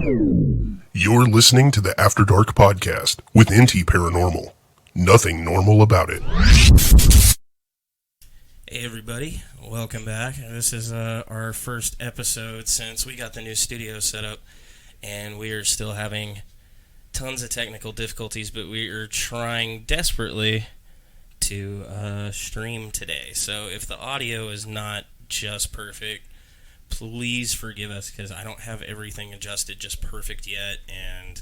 You're listening to the After Dark podcast with NT Paranormal. Nothing normal about it. Hey everybody, welcome back. This is our first episode since we got the new studio set up, and we are still having tons of technical difficulties, but we are trying desperately to stream today. So if the audio is not just perfect, please forgive us, because I don't have everything adjusted just perfect yet, and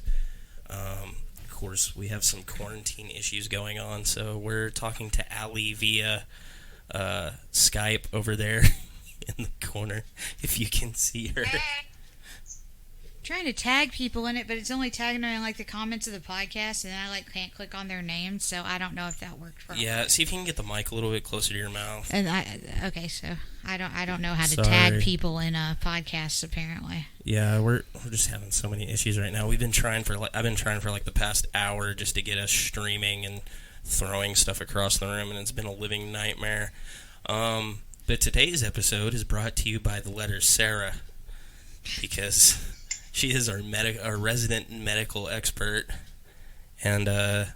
of course we have some quarantine issues going on, so we're talking to Allie via Skype over there in the corner, if you can see her. Trying to tag people in it, but it's only tagging them in like the comments of the podcast, and I can't click on their names, so I don't know if that worked for me. Yeah, see if you can get the mic a little bit closer to your mouth. And so I don't know how to tag people in podcasts apparently. Yeah, we're just having so many issues right now. I've been trying for the past hour just to get us streaming and throwing stuff across the room, and it's been a living nightmare. But today's episode is brought to you by the letter Sarah, because she is our resident medical expert, and I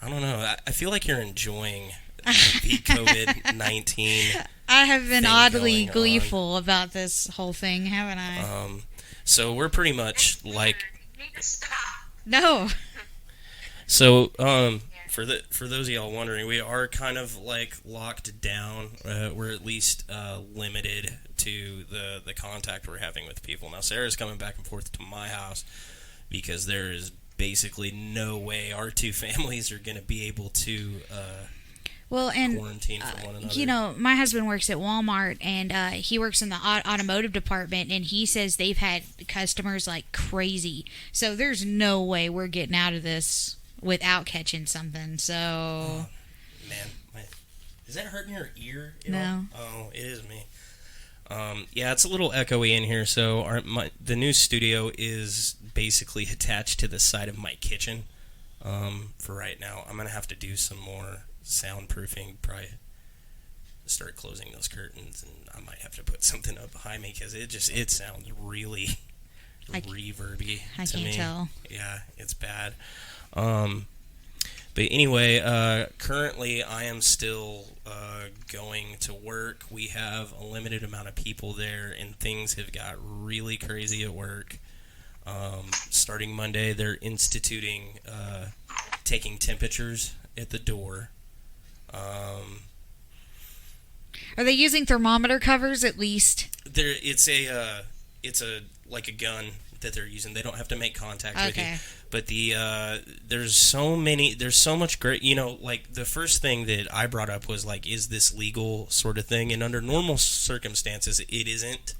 don't know. I feel like you're enjoying the COVID-19. I have been oddly gleeful about this whole thing, haven't I? So we're pretty much like. No. So for those of y'all wondering, we are kind of like locked down. We're at least limited to the contact we're having with people. Now, Sarah's coming back and forth to my house because there is basically no way our two families are going to be able to quarantine from one another. You know, my husband works at Walmart, and he works in the automotive department, and he says they've had customers like crazy. So there's no way we're getting out of this without catching something. So, man, is that hurting your ear? No. Oh, it is me. Yeah, it's a little echoey in here. So the new studio is basically attached to the side of my kitchen. For right now, I'm gonna have to do some more soundproofing. Probably start closing those curtains, and I might have to put something up behind me because it sounds really reverby. I can't tell. Yeah, it's bad. But anyway, currently I am still going to work. We have a limited amount of people there, and things have got really crazy at work. Starting Monday, they're instituting taking temperatures at the door. Are they using thermometer covers at least? It's a like a gun that they're using. They don't have to make contact with you. But there's so much great, like the first thing that I brought up was like, is this legal sort of thing? And under normal circumstances, it isn't.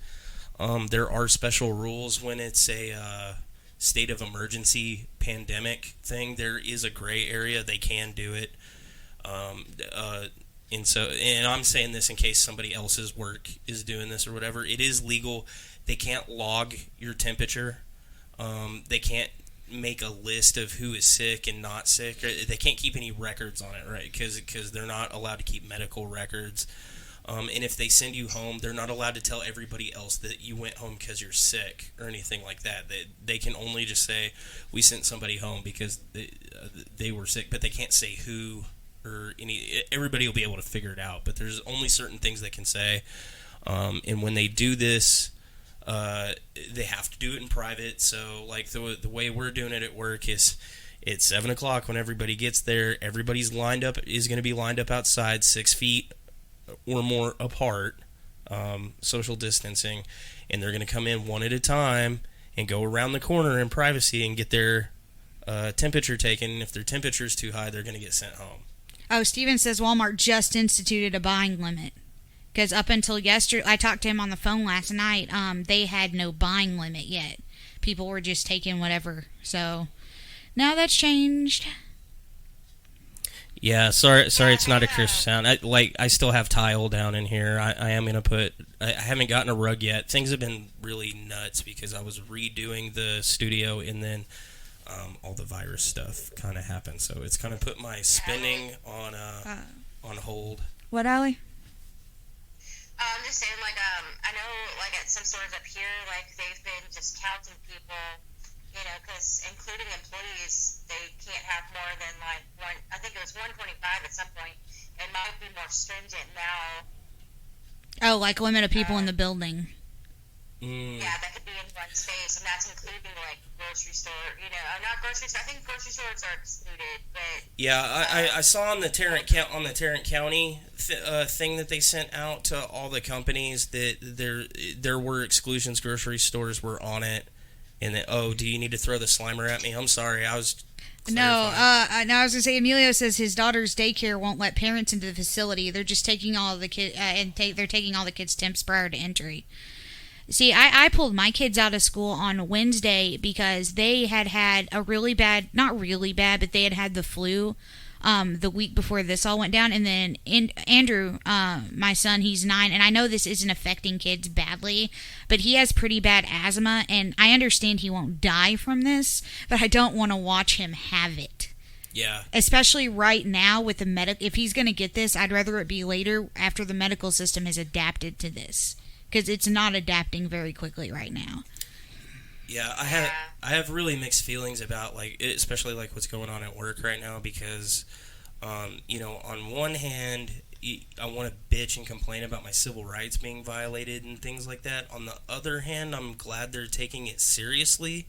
There are special rules when it's a state of emergency pandemic thing. There is a gray area. They can do it. And I'm saying this in case somebody else's work is doing this or whatever. It is legal. They can't log your temperature. They can't make a list of who is sick and not sick. They can't keep any records on it, right? Because they're not allowed to keep medical records. And if they send you home, they're not allowed to tell everybody else that you went home because you're sick or anything like that. They can only just say, we sent somebody home because they were sick, but they can't say who or any. Everybody will be able to figure it out, but there's only certain things they can say. And when they do this, they have to do it in private. So like the way we're doing it at work is it's 7 o'clock when everybody gets there. Everybody's going to be lined up outside 6 feet or more apart, social distancing, and they're going to come in one at a time and go around the corner in privacy and get their temperature taken. And if their temperature is too high, they're going to get sent home. Oh, Steven says Walmart just instituted a buying limit. Because up until yesterday, I talked to him on the phone last night, they had no buying limit yet. People were just taking whatever. So, now that's changed. Yeah, sorry, it's not a crisp sound. I still have tile down in here. I am going to put... I haven't gotten a rug yet. Things have been really nuts because I was redoing the studio, and then all the virus stuff kind of happened. So it's kind of put my spending on hold. What, Allie? I'm just saying, like, I know, like, at some stores up here, like, they've been just counting people, you know, because including employees, they can't have more than, like, I think it was 125 at some point. It might be more stringent now. Oh, like limit of people in the building. Yeah, that could be in one space, and that's including, like, grocery store, you know, not grocery store. I think grocery stores are excluded, but... Yeah, I saw on the Tarrant County thing that they sent out to all the companies that there were exclusions. Grocery stores were on it, and that, oh, do you need to throw the Slimer at me? I'm sorry, I was... No, I was gonna say Emilio says his daughter's daycare won't let parents into the facility. They're just taking all the kids they're taking all the kids' temps prior to entry. See, I pulled my kids out of school on Wednesday because they had a really bad, not really bad, but they had the flu the week before this all went down. And then Andrew, my son, he's 9, and I know this isn't affecting kids badly, but he has pretty bad asthma, and I understand he won't die from this, but I don't want to watch him have it. Yeah. Especially right now with the if he's going to get this, I'd rather it be later after the medical system has adapted to this. Because it's not adapting very quickly right now. Yeah, I have really mixed feelings about, like, especially like what's going on at work right now, because, you know, on one hand, I want to bitch and complain about my civil rights being violated and things like that. On the other hand, I'm glad they're taking it seriously,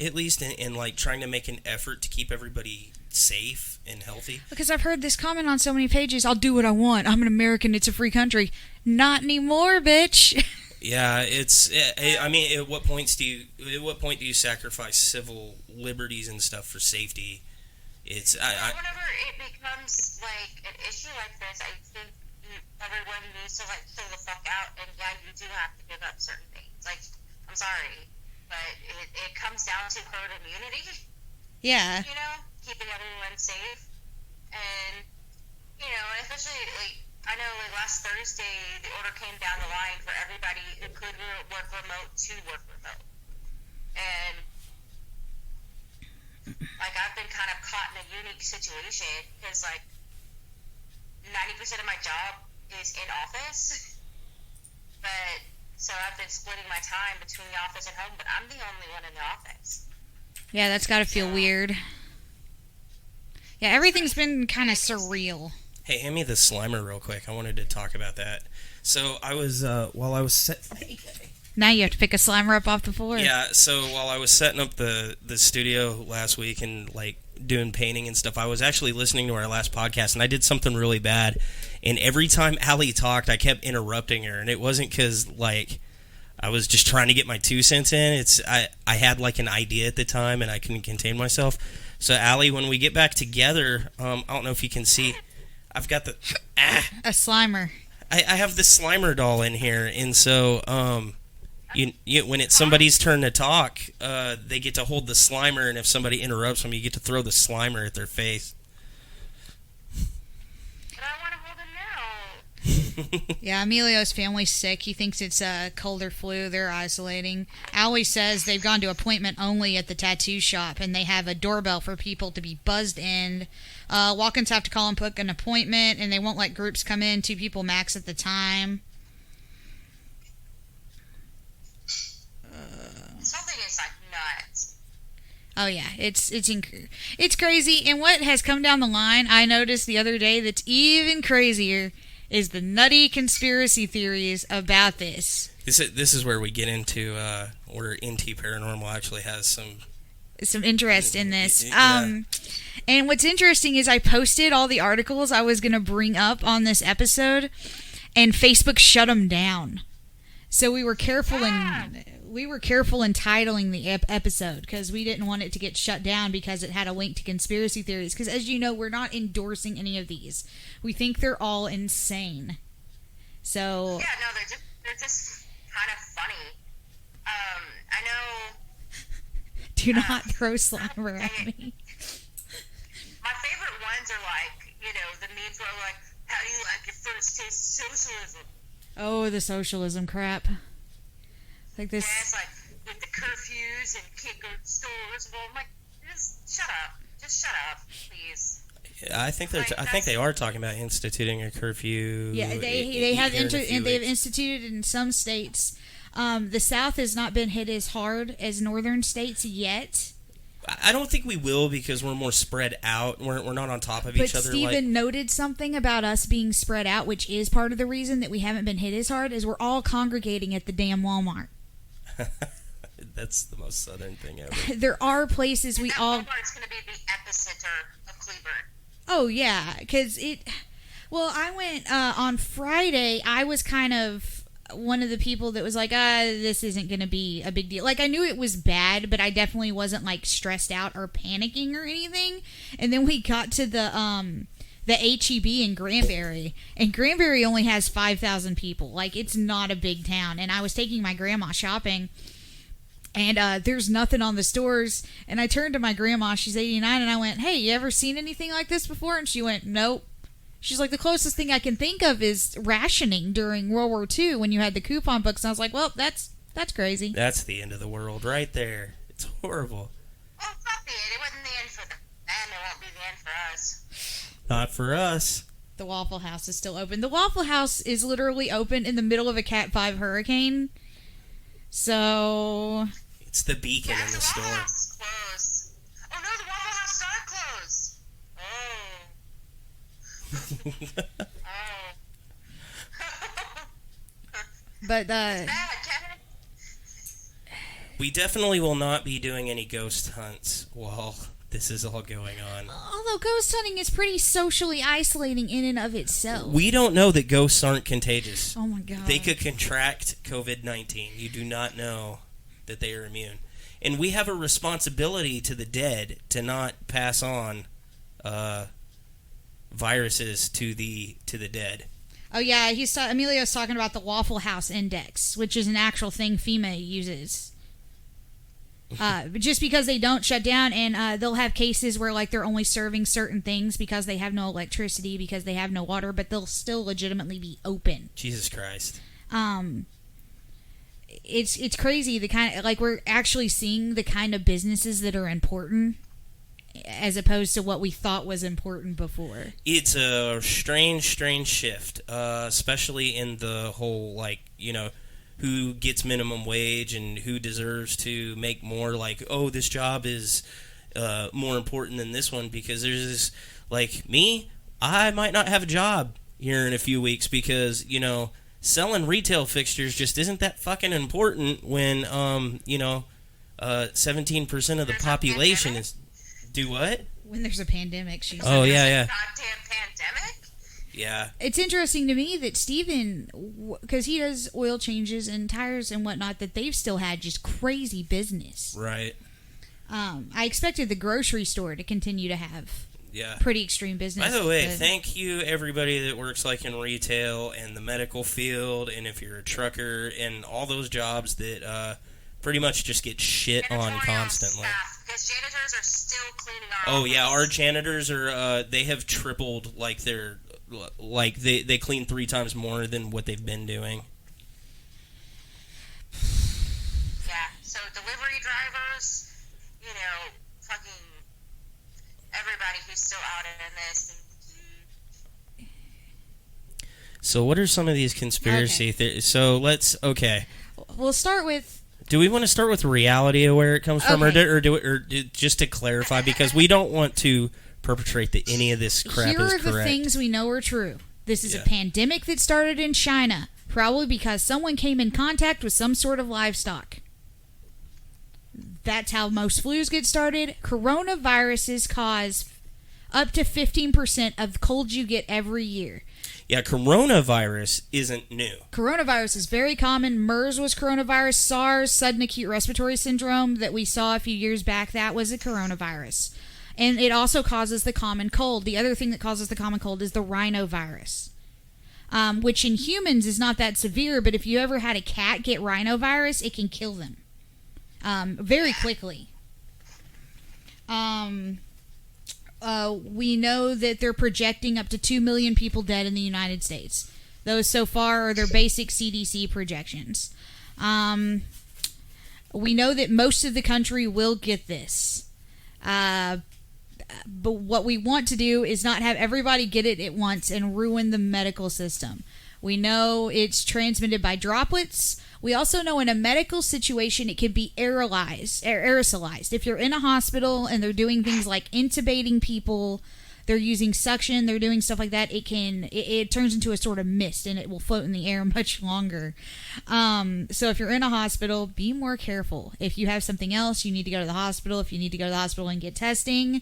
at least, and like trying to make an effort to keep everybody safe and healthy. Because I've heard this comment on so many pages, I'll do what I want. I'm an American. It's a free country. Not anymore, bitch. Yeah, it's. I mean, at what point do you sacrifice civil liberties and stuff for safety? It's. Whenever it becomes like an issue like this, I think everyone needs to like chill the fuck out. And yeah, you do have to give up certain things. Like, I'm sorry, but it comes down to herd immunity. Yeah. You know, keeping everyone safe, and you know, especially like. I know, like, last Thursday, the order came down the line for everybody who could work remote to work remote. And, like, I've been kind of caught in a unique situation because, like, 90% of my job is in office. But, so I've been splitting my time between the office and home, but I'm the only one in the office. Yeah, that's got to feel weird. Yeah, everything's been kind of surreal. Hey, hand me the Slimer real quick. I wanted to talk about that. So I was, while I was Now you have to pick a Slimer up off the floor. Yeah, so while I was setting up the studio last week and, like, doing painting and stuff, I was actually listening to our last podcast, and I did something really bad. And every time Allie talked, I kept interrupting her, and it wasn't because, like, I was just trying to get my 2 cents in. I had, like, an idea at the time, and I couldn't contain myself. So, Allie, when we get back together, I don't know if you can see... I've got the... A Slimer. I have the Slimer doll in here, and so when it's somebody's turn to talk, they get to hold the Slimer, and if somebody interrupts them, you get to throw the Slimer at their face. But I want to hold him now. Yeah, Emilio's family's sick. He thinks it's a cold or flu. They're isolating. Allie says they've gone to appointment only at the tattoo shop, and they have a doorbell for people to be buzzed in. Walk-ins have to call and book an appointment, and they won't let groups come in, 2 people max at the time. Something is like nuts. Oh yeah, it's crazy. And what has come down the line, I noticed the other day, that's even crazier, is the nutty conspiracy theories about this. This is where we get into where NT Paranormal actually has some interest in this. Yeah. And what's interesting is I posted all the articles I was going to bring up on this episode, and Facebook shut them down. So we were careful in titling the episode because we didn't want it to get shut down because it had a link to conspiracy theories. Because as you know, we're not endorsing any of these. We think they're all insane. So yeah, no, they're just kind of funny. I know. Do not throw Slimer at me. My favorite ones are like, you know, the memes where like, how do you like your first taste of socialism? Oh, the socialism crap. Like this. Yeah, it's like with the curfews and can't go to stores. Well, I'm like, just shut up, please. I think they are talking about instituting a curfew. Yeah, they have instituted in some states. The South has not been hit as hard as northern states yet. I don't think we will because we're more spread out. We're not on top of each other. But Stephen noted something about us being spread out, which is part of the reason that we haven't been hit as hard, is we're all congregating at the damn Walmart. That's the most southern thing ever. There are places we all... Walmart's going to be the epicenter of Cleburne. Oh, yeah, because it... Well, I went on Friday. I was kind of one of the people that was like, this isn't going to be a big deal. Like, I knew it was bad, but I definitely wasn't, like, stressed out or panicking or anything. And then we got to the H-E-B in Granbury, and Granbury only has 5,000 people. Like, it's not a big town. And I was taking my grandma shopping, and there's nothing on the stores. And I turned to my grandma, she's 89, and I went, hey, you ever seen anything like this before? And she went, nope. She's like, the closest thing I can think of is rationing during World War II when you had the coupon books. And I was like, well, that's crazy. That's the end of the world right there. It's horrible. Well, fuck it. It wasn't the end for them. It won't be the end for us. Not for us. The Waffle House is still open. The Waffle House is literally open in the middle of a Cat 5 hurricane. So... It's the beacon in the store. The Waffle House is closed. Oh, no, the Waffle House are closed. Oh. But, we definitely will not be doing any ghost hunts while this is all going on. Although ghost hunting is pretty socially isolating in and of itself. We don't know that ghosts aren't contagious. Oh my god. They could contract COVID-19. You do not know that they are immune. And we have a responsibility to the dead to not pass on viruses to the dead. Oh yeah, Emilio's talking about the Waffle House Index, which is an actual thing FEMA uses. Just because they don't shut down, and they'll have cases where like they're only serving certain things because they have no electricity, because they have no water, but they'll still legitimately be open. Jesus Christ. It's crazy the kind of, like, we're actually seeing the kind of businesses that are important as opposed to what we thought was important before. It's a strange shift, especially in the whole, like, you know, who gets minimum wage and who deserves to make more. Like, oh, this job is more important than this one, because there's this, like, me, I might not have a job here in a few weeks because, you know, selling retail fixtures just isn't that fucking important when, 17% of the population is... Do what? When there's a pandemic, she's... Oh, yeah. Goddamn pandemic? Yeah. It's interesting to me that Steven, because he does oil changes and tires and whatnot, that they've still had just crazy business. Right. I expected the grocery store to continue to have pretty extreme business. By the way, thank you everybody that works like in retail and the medical field, and if you're a trucker and all those jobs that pretty much just get shit on constantly. Because janitors are still cleaning our Oh yeah, office. our janitors are they have tripled, like they clean 3 times more than what they've been doing. Yeah, so delivery drivers, you know, fucking everybody who's still out in this. So what are some of these conspiracy theories? So we'll start with... Do we want to start with reality of where it comes from, Okay. or just to clarify, because we don't want to perpetrate that any of this crap Here is are correct. the things we know are true. This is a Yeah. pandemic that started in China, probably because someone came in contact with some sort of livestock. That's how most flus get started. Coronaviruses cause up to 15% of the colds you get every year. Yeah, coronavirus isn't new. Coronavirus is very common. MERS was coronavirus. SARS, sudden acute respiratory syndrome that we saw a few years back, that was a coronavirus. And it also causes the common cold. The other thing that causes the common cold is the rhinovirus, which in humans is not that severe, but if you ever had a cat get rhinovirus, it can kill them very quickly. We know that they're projecting up to 2 million people dead in the United States. Those so far are their basic CDC projections. We know that most of the country will get this. but what we want to do is not have everybody get it at once and ruin the medical system. We know it's transmitted by droplets. We also know in a medical situation it can be aerosolized. If you're in a hospital and they're doing things like intubating people, they're using suction, they're doing stuff like that, it turns into a sort of mist and it will float in the air much longer. So if you're in a hospital, be more careful. If you have something else, you need to go to the hospital. If you need to go to the hospital and get testing,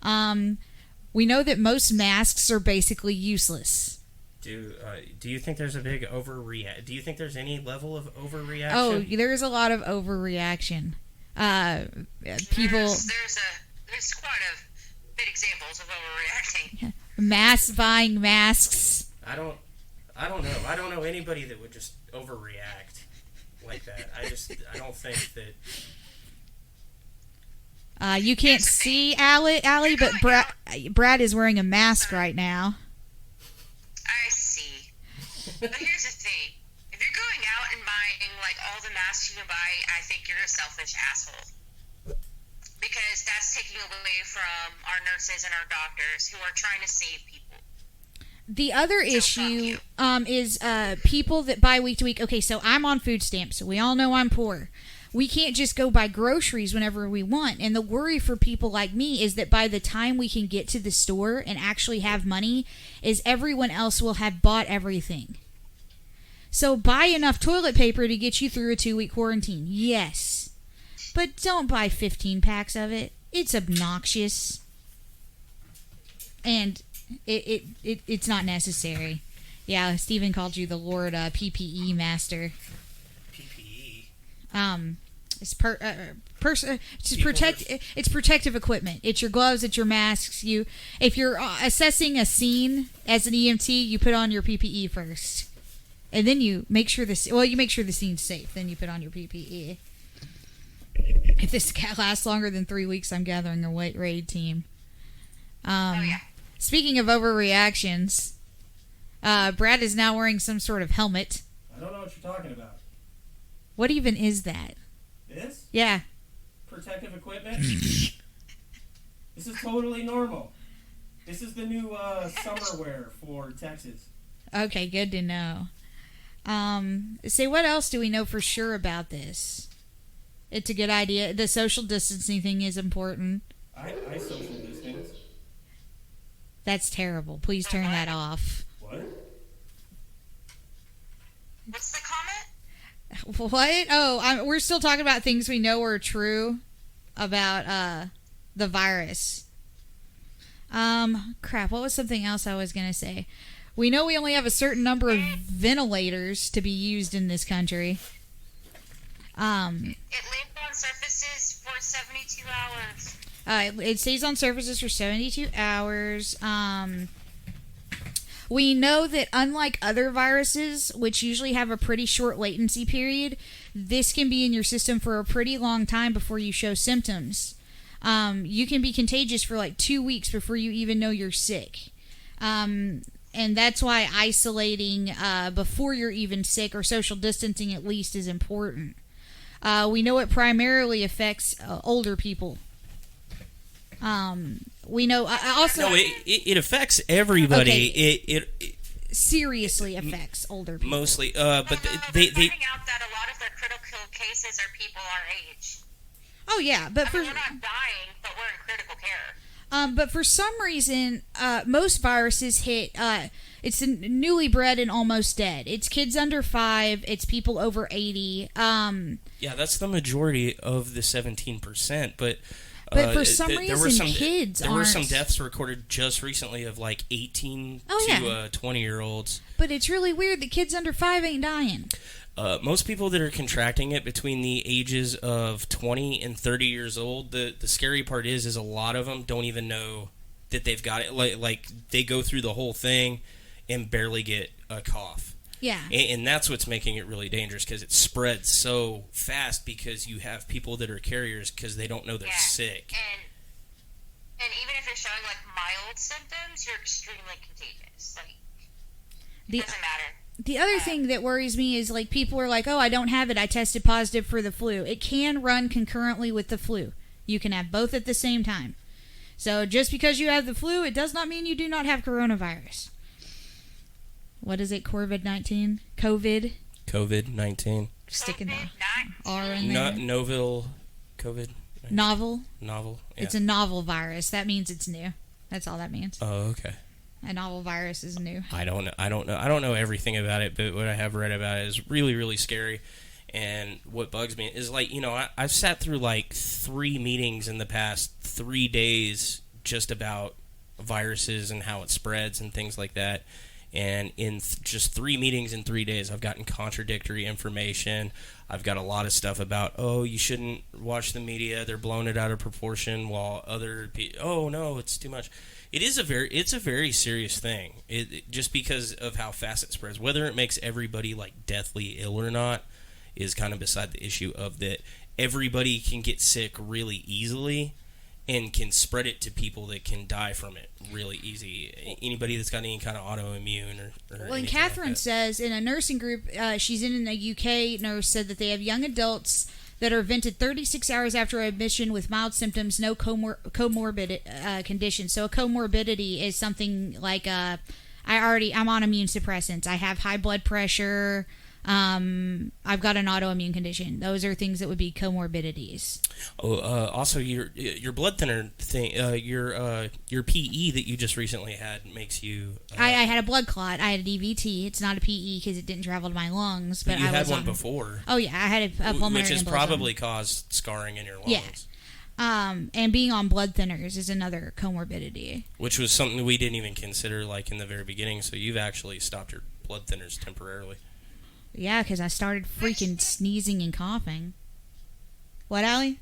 we know that most masks are basically useless. Do you think there's a big overreact? Do you think there's any level of overreaction? Oh, there's a lot of overreaction. People. There's quite a bit examples of overreacting. Mass buying masks. I don't know. I don't know anybody that would just overreact like that. I don't think that. You can't see Allie, but Brad is wearing a mask right now. I see. But here's the thing. If you're going out and buying like all the masks you can buy, I think you're a selfish asshole. Because that's taking away from our nurses and our doctors who are trying to save people. The other issue is people that buy week to week. Okay, so I'm on food stamps, so we all know I'm poor. We can't just go buy groceries whenever we want. And the worry for people like me is that by the time we can get to the store and actually have money, is everyone else will have bought everything. So buy enough toilet paper to get you through a 2-week quarantine. Yes. But don't buy 15 packs of it. It's obnoxious. And it's not necessary. Yeah, Steven called you the Lord PPE master. It's protective equipment. It's your gloves, it's your masks. If you're assessing a scene as an EMT, you put on your PPE first, and then you make sure the scene's safe. Then you put on your PPE. If this lasts longer than 3 weeks, I'm gathering a white raid team. Speaking of overreactions, Brad is now wearing some sort of helmet. I don't know what you're talking about. What even is that? This? Yeah. Protective equipment? This is totally normal. This is the new summer wear for Texas. Okay, good to know. What else do we know for sure about this? It's a good idea. The social distancing thing is important. I social distance. That's terrible. Please turn that off. What? What's the comment? What? Oh, we're still talking about things we know are true about the virus. Crap. What was something else I was going to say? We know we only have a certain number of ventilators to be used in this country. It lays on surfaces for 72 hours. It stays on surfaces for 72 hours. We know that unlike other viruses, which usually have a pretty short latency period, this can be in your system for a pretty long time before you show symptoms. You can be contagious for like 2 weeks before you even know you're sick. And that's why isolating before you're even sick, or social distancing at least, is important. We know it primarily affects older people. We know also. No, it affects everybody. Okay. It seriously affects older people. Mostly, but they're finding out that a lot of their critical cases are people our age. Oh yeah, but we're not dying, but we're in critical care. But for some reason, most viruses hit. It's newly bred and almost dead. It's kids under 5. It's people over 80. Yeah, that's the majority of the 17%. But for some reason, kids there were some deaths recorded just recently of like 18 to 20-year-olds. But it's really weird that kids under 5 ain't dying. Most people that are contracting it between the ages of 20 and 30 years old, the scary part is a lot of them don't even know that they've got it. Like they go through the whole thing and barely get a cough. Yeah. And that's what's making it really dangerous, because it spreads so fast because you have people that are carriers because they don't know they're sick. And even if you're showing like mild symptoms, you're extremely contagious. Like, it doesn't matter. The other thing that worries me is, like, people are like, oh, I don't have it. I tested positive for the flu. It can run concurrently with the flu. You can have both at the same time. So just because you have the flu, it does not mean you do not have coronavirus. What is it? COVID-19? COVID-19. Sticking the R in there. Novel COVID. Novel. Novel. Yeah. It's a novel virus. That means it's new. That's all that means. Oh, okay. A novel virus is new. I don't know everything about it, but what I have read about it is really, really scary. And what bugs me is, like, you know, I've sat through like 3 meetings in the past 3 days just about viruses and how it spreads and things like that. And in just 3 meetings in 3 days, I've gotten contradictory information. I've got a lot of stuff about, oh, you shouldn't watch the media, they're blowing it out of proportion, while other people, oh no, it's too much. It's a very serious thing. Just because of how fast it spreads, whether it makes everybody like deathly ill or not, is kind of beside the issue of that everybody can get sick really easily and can spread it to people that can die from it really easy. Anybody that's got any kind of autoimmune or well, and anything Catherine like that. says in a nursing group, she's in a UK nurse, said that they have young adults that are vented 36 hours after admission with mild symptoms, no comorbid conditions. So a comorbidity is something like I'm on immune suppressants. I have high blood pressure. I've got an autoimmune condition. Those are things that would be comorbidities. Oh, also your blood thinner thing, your PE that you just recently had makes you. I had a blood clot. I had a DVT. It's not a PE because it didn't travel to my lungs. But you I had was one on, before. Oh yeah, I had a pulmonary which has embolism. probably caused scarring in your lungs. Yeah. And being on blood thinners is another comorbidity. Which was something we didn't even consider, like, in the very beginning. So you've actually stopped your blood thinners temporarily. Yeah, because I started freaking sneezing and coughing. What, Allie?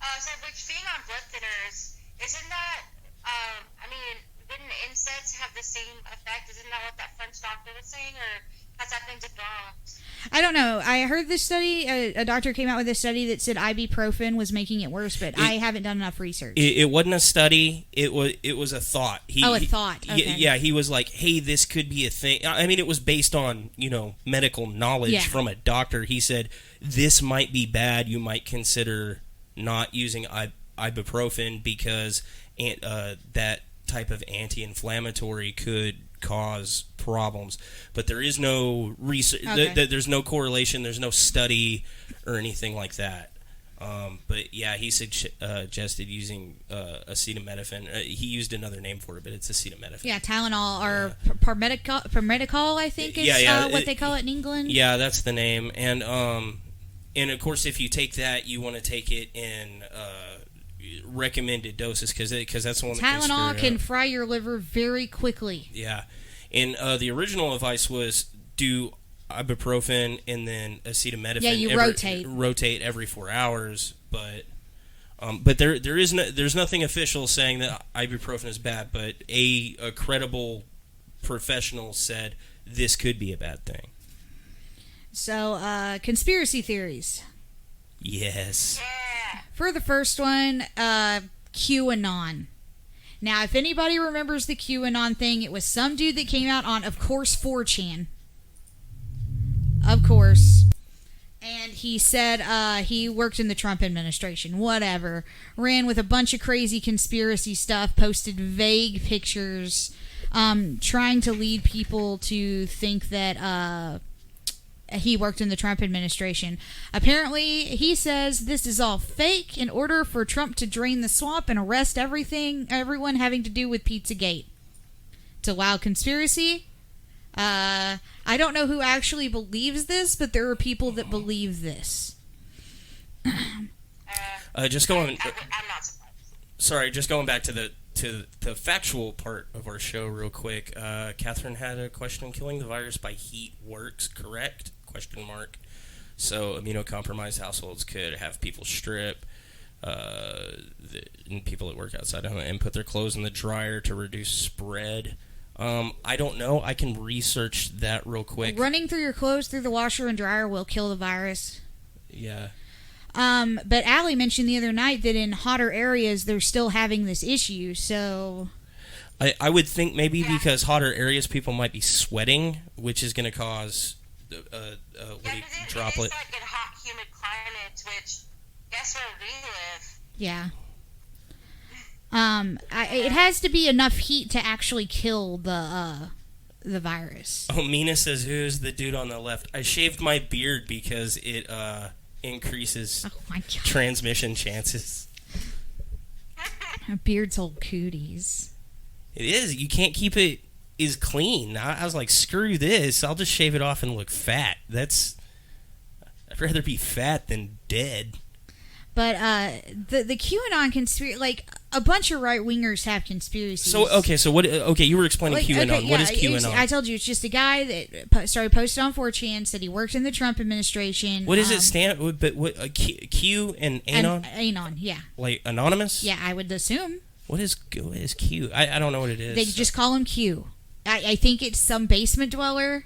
So which being on blood thinners, isn't that, I mean, wouldn't NSAIDs have the same effect? Isn't that what that French doctor was saying, or has that been debunked? I don't know. I heard this study, a doctor came out with a study that said ibuprofen was making it worse, but I haven't done enough research. It wasn't a study. It was a thought. A thought. Okay. Yeah, he was like, hey, this could be a thing. I mean, it was based on, medical knowledge from a doctor. He said, this might be bad. You might consider not using ibuprofen because that type of anti-inflammatory could cause problems, but there is no research. Okay. There's no correlation. There's no study or anything like that. But yeah, he suggested using acetaminophen. He used another name for it, but it's acetaminophen. Yeah, Tylenol or Parmedicol, I think is what they call it in England. Yeah, that's the name. And of course, if you take that, you want to take it in recommended doses because that's the one that Tylenol can fry your liver very quickly. Yeah, and the original advice was do ibuprofen and then acetaminophen. Yeah, you rotate every 4 hours, but there's nothing official saying that ibuprofen is bad, but a credible professional said this could be a bad thing. So, conspiracy theories. Yes. Yeah. For the first one, QAnon. Now, if anybody remembers the QAnon thing, it was some dude that came out on, of course, 4chan. Of course. And he said he worked in the Trump administration. Whatever. Ran with a bunch of crazy conspiracy stuff. Posted vague pictures. Trying to lead people to think that he worked in the Trump administration. Apparently, he says this is all fake in order for Trump to drain the swamp and arrest everyone having to do with Pizzagate. It's a wild conspiracy. I don't know who actually believes this, but there are people that believe this. Just going. I'm not surprised. Sorry, just going back to the factual part of our show real quick. Catherine had a question. Killing the virus by heat works, correct? ? So immunocompromised households could have people strip, and people that work outside and put their clothes in the dryer to reduce spread. I don't know. I can research that real quick. Running through your clothes through the washer and dryer will kill the virus. Yeah. But Allie mentioned the other night that in hotter areas they're still having this issue, so... I would think maybe because hotter areas people might be sweating, which is going to cause droplet. It's like in hot, humid climates, which guess where we live. Yeah. It has to be enough heat to actually kill the virus. Oh, Mina says, who's the dude on the left? I shaved my beard because it increases transmission chances. Beards hold cooties. It is. You can't keep it as clean. I was like, screw this. I'll just shave it off and look fat. I'd rather be fat than dead. But the QAnon conspiracy, like, a bunch of right-wingers have conspiracies. So what? Okay, you were explaining QAnon. Okay, what is QAnon? I told you, it's just a guy that started posting on 4chan, said he worked in the Trump administration. What does it stand? But what? Q and Anon? Anon, yeah. Like anonymous? Yeah, I would assume. What is Q? I don't know what it is. They just call him Q. I think it's some basement dweller.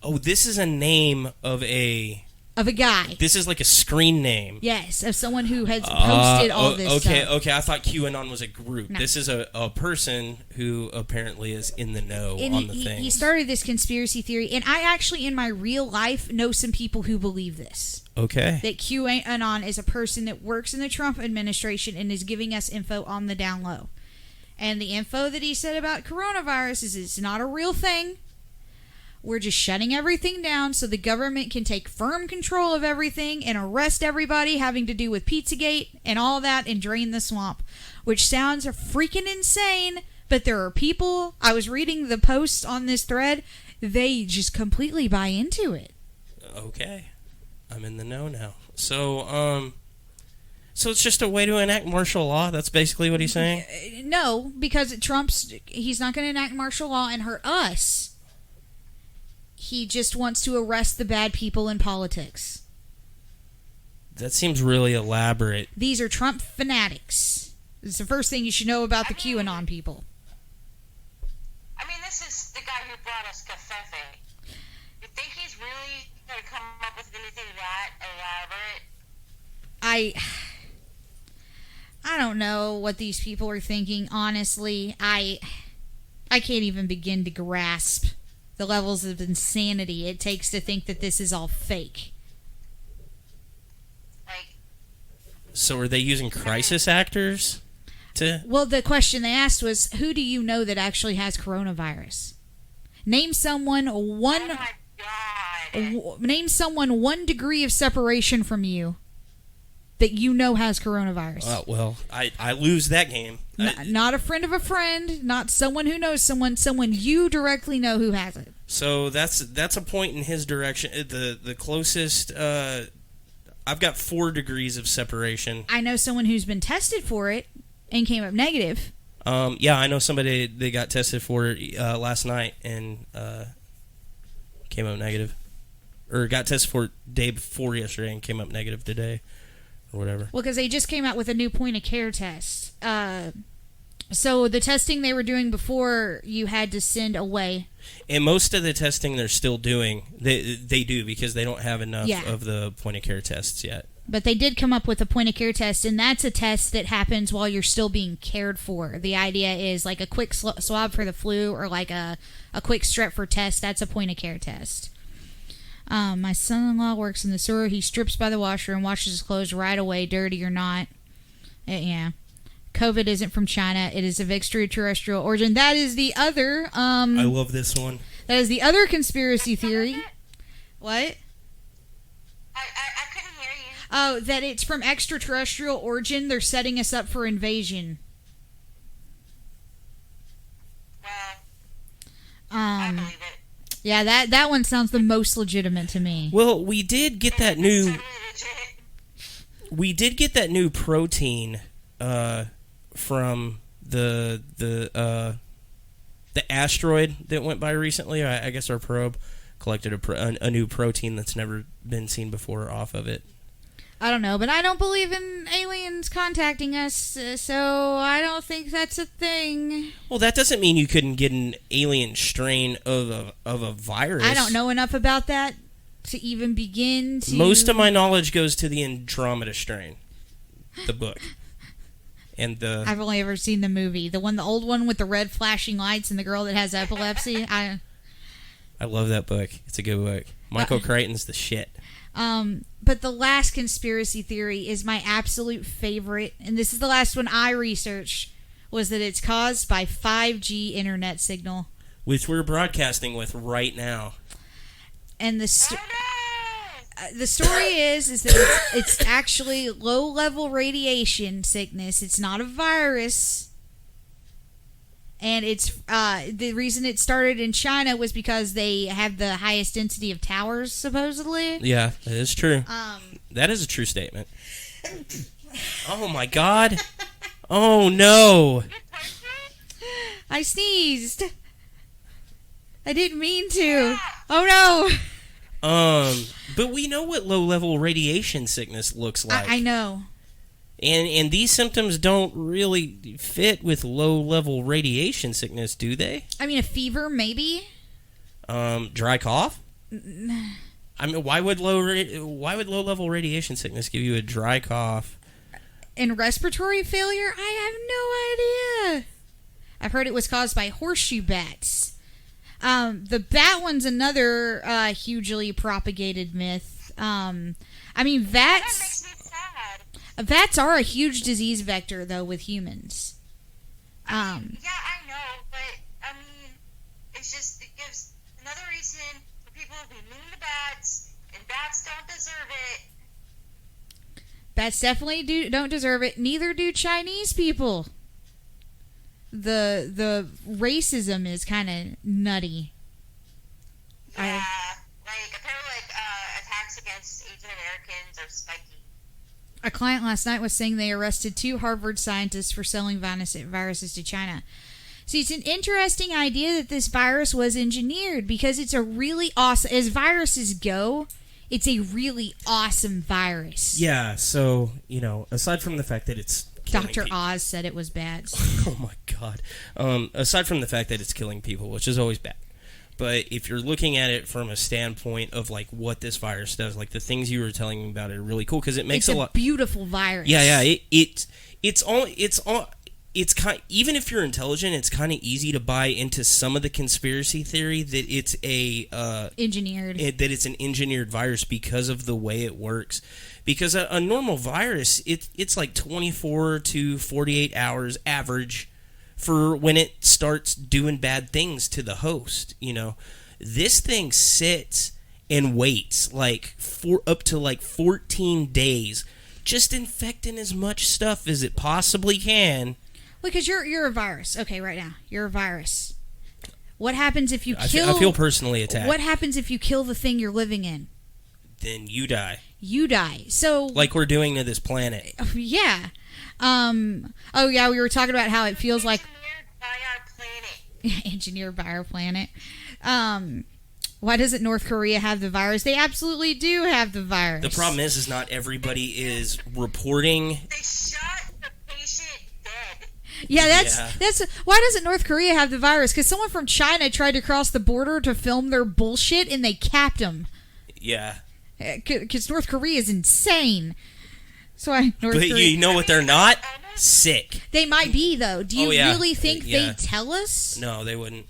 Oh, this is a name of a guy. This is like a screen name. Yes, of someone who has posted all this stuff. Okay, I thought QAnon was a group. No. This is a person who apparently is in the know on the thing. He started this conspiracy theory, and I actually, in my real life, know some people who believe this. Okay. That QAnon is a person that works in the Trump administration and is giving us info on the down low. And the info that he said about coronavirus is it's not a real thing. We're just shutting everything down so the government can take firm control of everything and arrest everybody having to do with Pizzagate and all that and drain the swamp. Which sounds freaking insane, but there are people, I was reading the posts on this thread, they just completely buy into it. Okay. I'm in the know now. So it's just a way to enact martial law? That's basically what he's saying? No, because he's not going to enact martial law and hurt us. He just wants to arrest the bad people in politics. That seems really elaborate. These are Trump fanatics. It's the first thing you should know about the QAnon people. I mean, this is the guy who brought us Cafefe. You think he's really going to come up with anything that elaborate? I don't know what these people are thinking, honestly. I can't even begin to grasp the levels of insanity it takes to think that this is all fake. So are they using crisis actors to... Well, the question they asked was, who do you know that actually has coronavirus? Name someone one... Oh my God. Name someone 1 degree of separation from you that you know has coronavirus. Well, I lose that game. Not a friend of a friend, not someone who knows someone you directly know who has it. So that's a point in his direction. The closest, I've got 4 degrees of separation. I know someone who's been tested for it and came up negative. Yeah, I know somebody they got tested for it last night and came up negative. Or got tested for it day before yesterday and came up negative today. Or whatever. Well, because they just came out with a new point-of-care test. So the testing they were doing before, you had to send away. And most of the testing they're still doing, they do because they don't have enough of the point-of-care tests yet. But they did come up with a point-of-care test, and that's a test that happens while you're still being cared for. The idea is like a quick swab for the flu or like a quick strep for test. That's a point-of-care test. My son-in-law works in the sewer. He strips by the washer and washes his clothes right away, dirty or not. Yeah. COVID isn't from China. It is of extraterrestrial origin. That is the other... I love this one. That is the other conspiracy theory. What? I couldn't hear you. Oh, that it's from extraterrestrial origin. They're setting us up for invasion. Well, I believe it. Yeah, that one sounds the most legitimate to me. Well, we did get that new... Totally legit. We did get that new protein from the asteroid that went by recently. I guess our probe collected a new protein that's never been seen before off of it. I don't know, but I don't believe in aliens contacting us, so I don't think that's a thing. Well, that doesn't mean you couldn't get an alien strain of a virus. I don't know enough about that to even begin to... Most of my knowledge goes to the Andromeda strain, the book. And I've only ever seen the movie. The old one with the red flashing lights and the girl that has epilepsy. I love that book. It's a good book. Michael Crichton's the shit. But the last conspiracy theory is my absolute favorite, and this is the last one I researched, was that it's caused by 5G internet signal. Which we're broadcasting with right now. And the story is that it's actually low-level radiation sickness. It's not a virus. And it's the reason it started in China was because they have the highest density of towers, supposedly. Yeah, that is true. That is a true statement. Oh my God! Oh no! I sneezed. I didn't mean to. Oh no! But we know what low-level radiation sickness looks like. I know. And these symptoms don't really fit with low-level radiation sickness, do they? I mean, a fever, maybe. Dry cough? I mean, why would low-level radiation sickness give you a dry cough? And respiratory failure? I have no idea. I've heard it was caused by horseshoe bats. The bat one's another hugely propagated myth. I mean, That makes me sad. Bats are a huge disease vector, though, with humans. Yeah, I know, but I mean, it gives another reason for people to be mean to bats, and bats don't deserve it. Bats definitely don't deserve it. Neither do Chinese people. The racism is kind of nutty. Yeah, apparently, attacks against Asian Americans are spiky. A client last night was saying they arrested 2 Harvard scientists for selling viruses to China. See, it's an interesting idea that this virus was engineered because it's a really awesome, as viruses go, it's a really awesome virus. Yeah, so, aside from the fact that it's killing Dr. people. Oz said it was bad. Oh my God. Aside from the fact that it's killing people, which is always bad. But if you're looking at it from a standpoint of like what this virus does, like the things you were telling me about it are really cool because it makes it's a lot beautiful virus. Yeah. It's kind, even if you're intelligent, it's kind of easy to buy into some of the conspiracy theory that it's engineered. That it's an engineered virus because of the way it works. Because a normal virus, it's like 24 to 48 hours average for when it starts doing bad things to the host. This thing sits and waits up to 14 days, just infecting as much stuff as it possibly can. Because you're a virus. Okay, right now you're a virus. What happens if you kill? I feel personally attacked. What happens if you kill the thing you're living in? Then you die. You die. So like we're doing to this planet. Yeah. Oh yeah, we were talking about how it feels like engineered by our planet. Why doesn't North Korea have the virus? They absolutely do have the virus. The problem is not everybody is reporting. They shot the patient dead. Yeah, that's why doesn't North Korea have the virus? Because someone from China tried to cross the border to film their bullshit and they capped them. Yeah. Because North Korea is insane. So But you know what they're not? Sick. They might be, though. Do you really think they'd tell us? No, they wouldn't.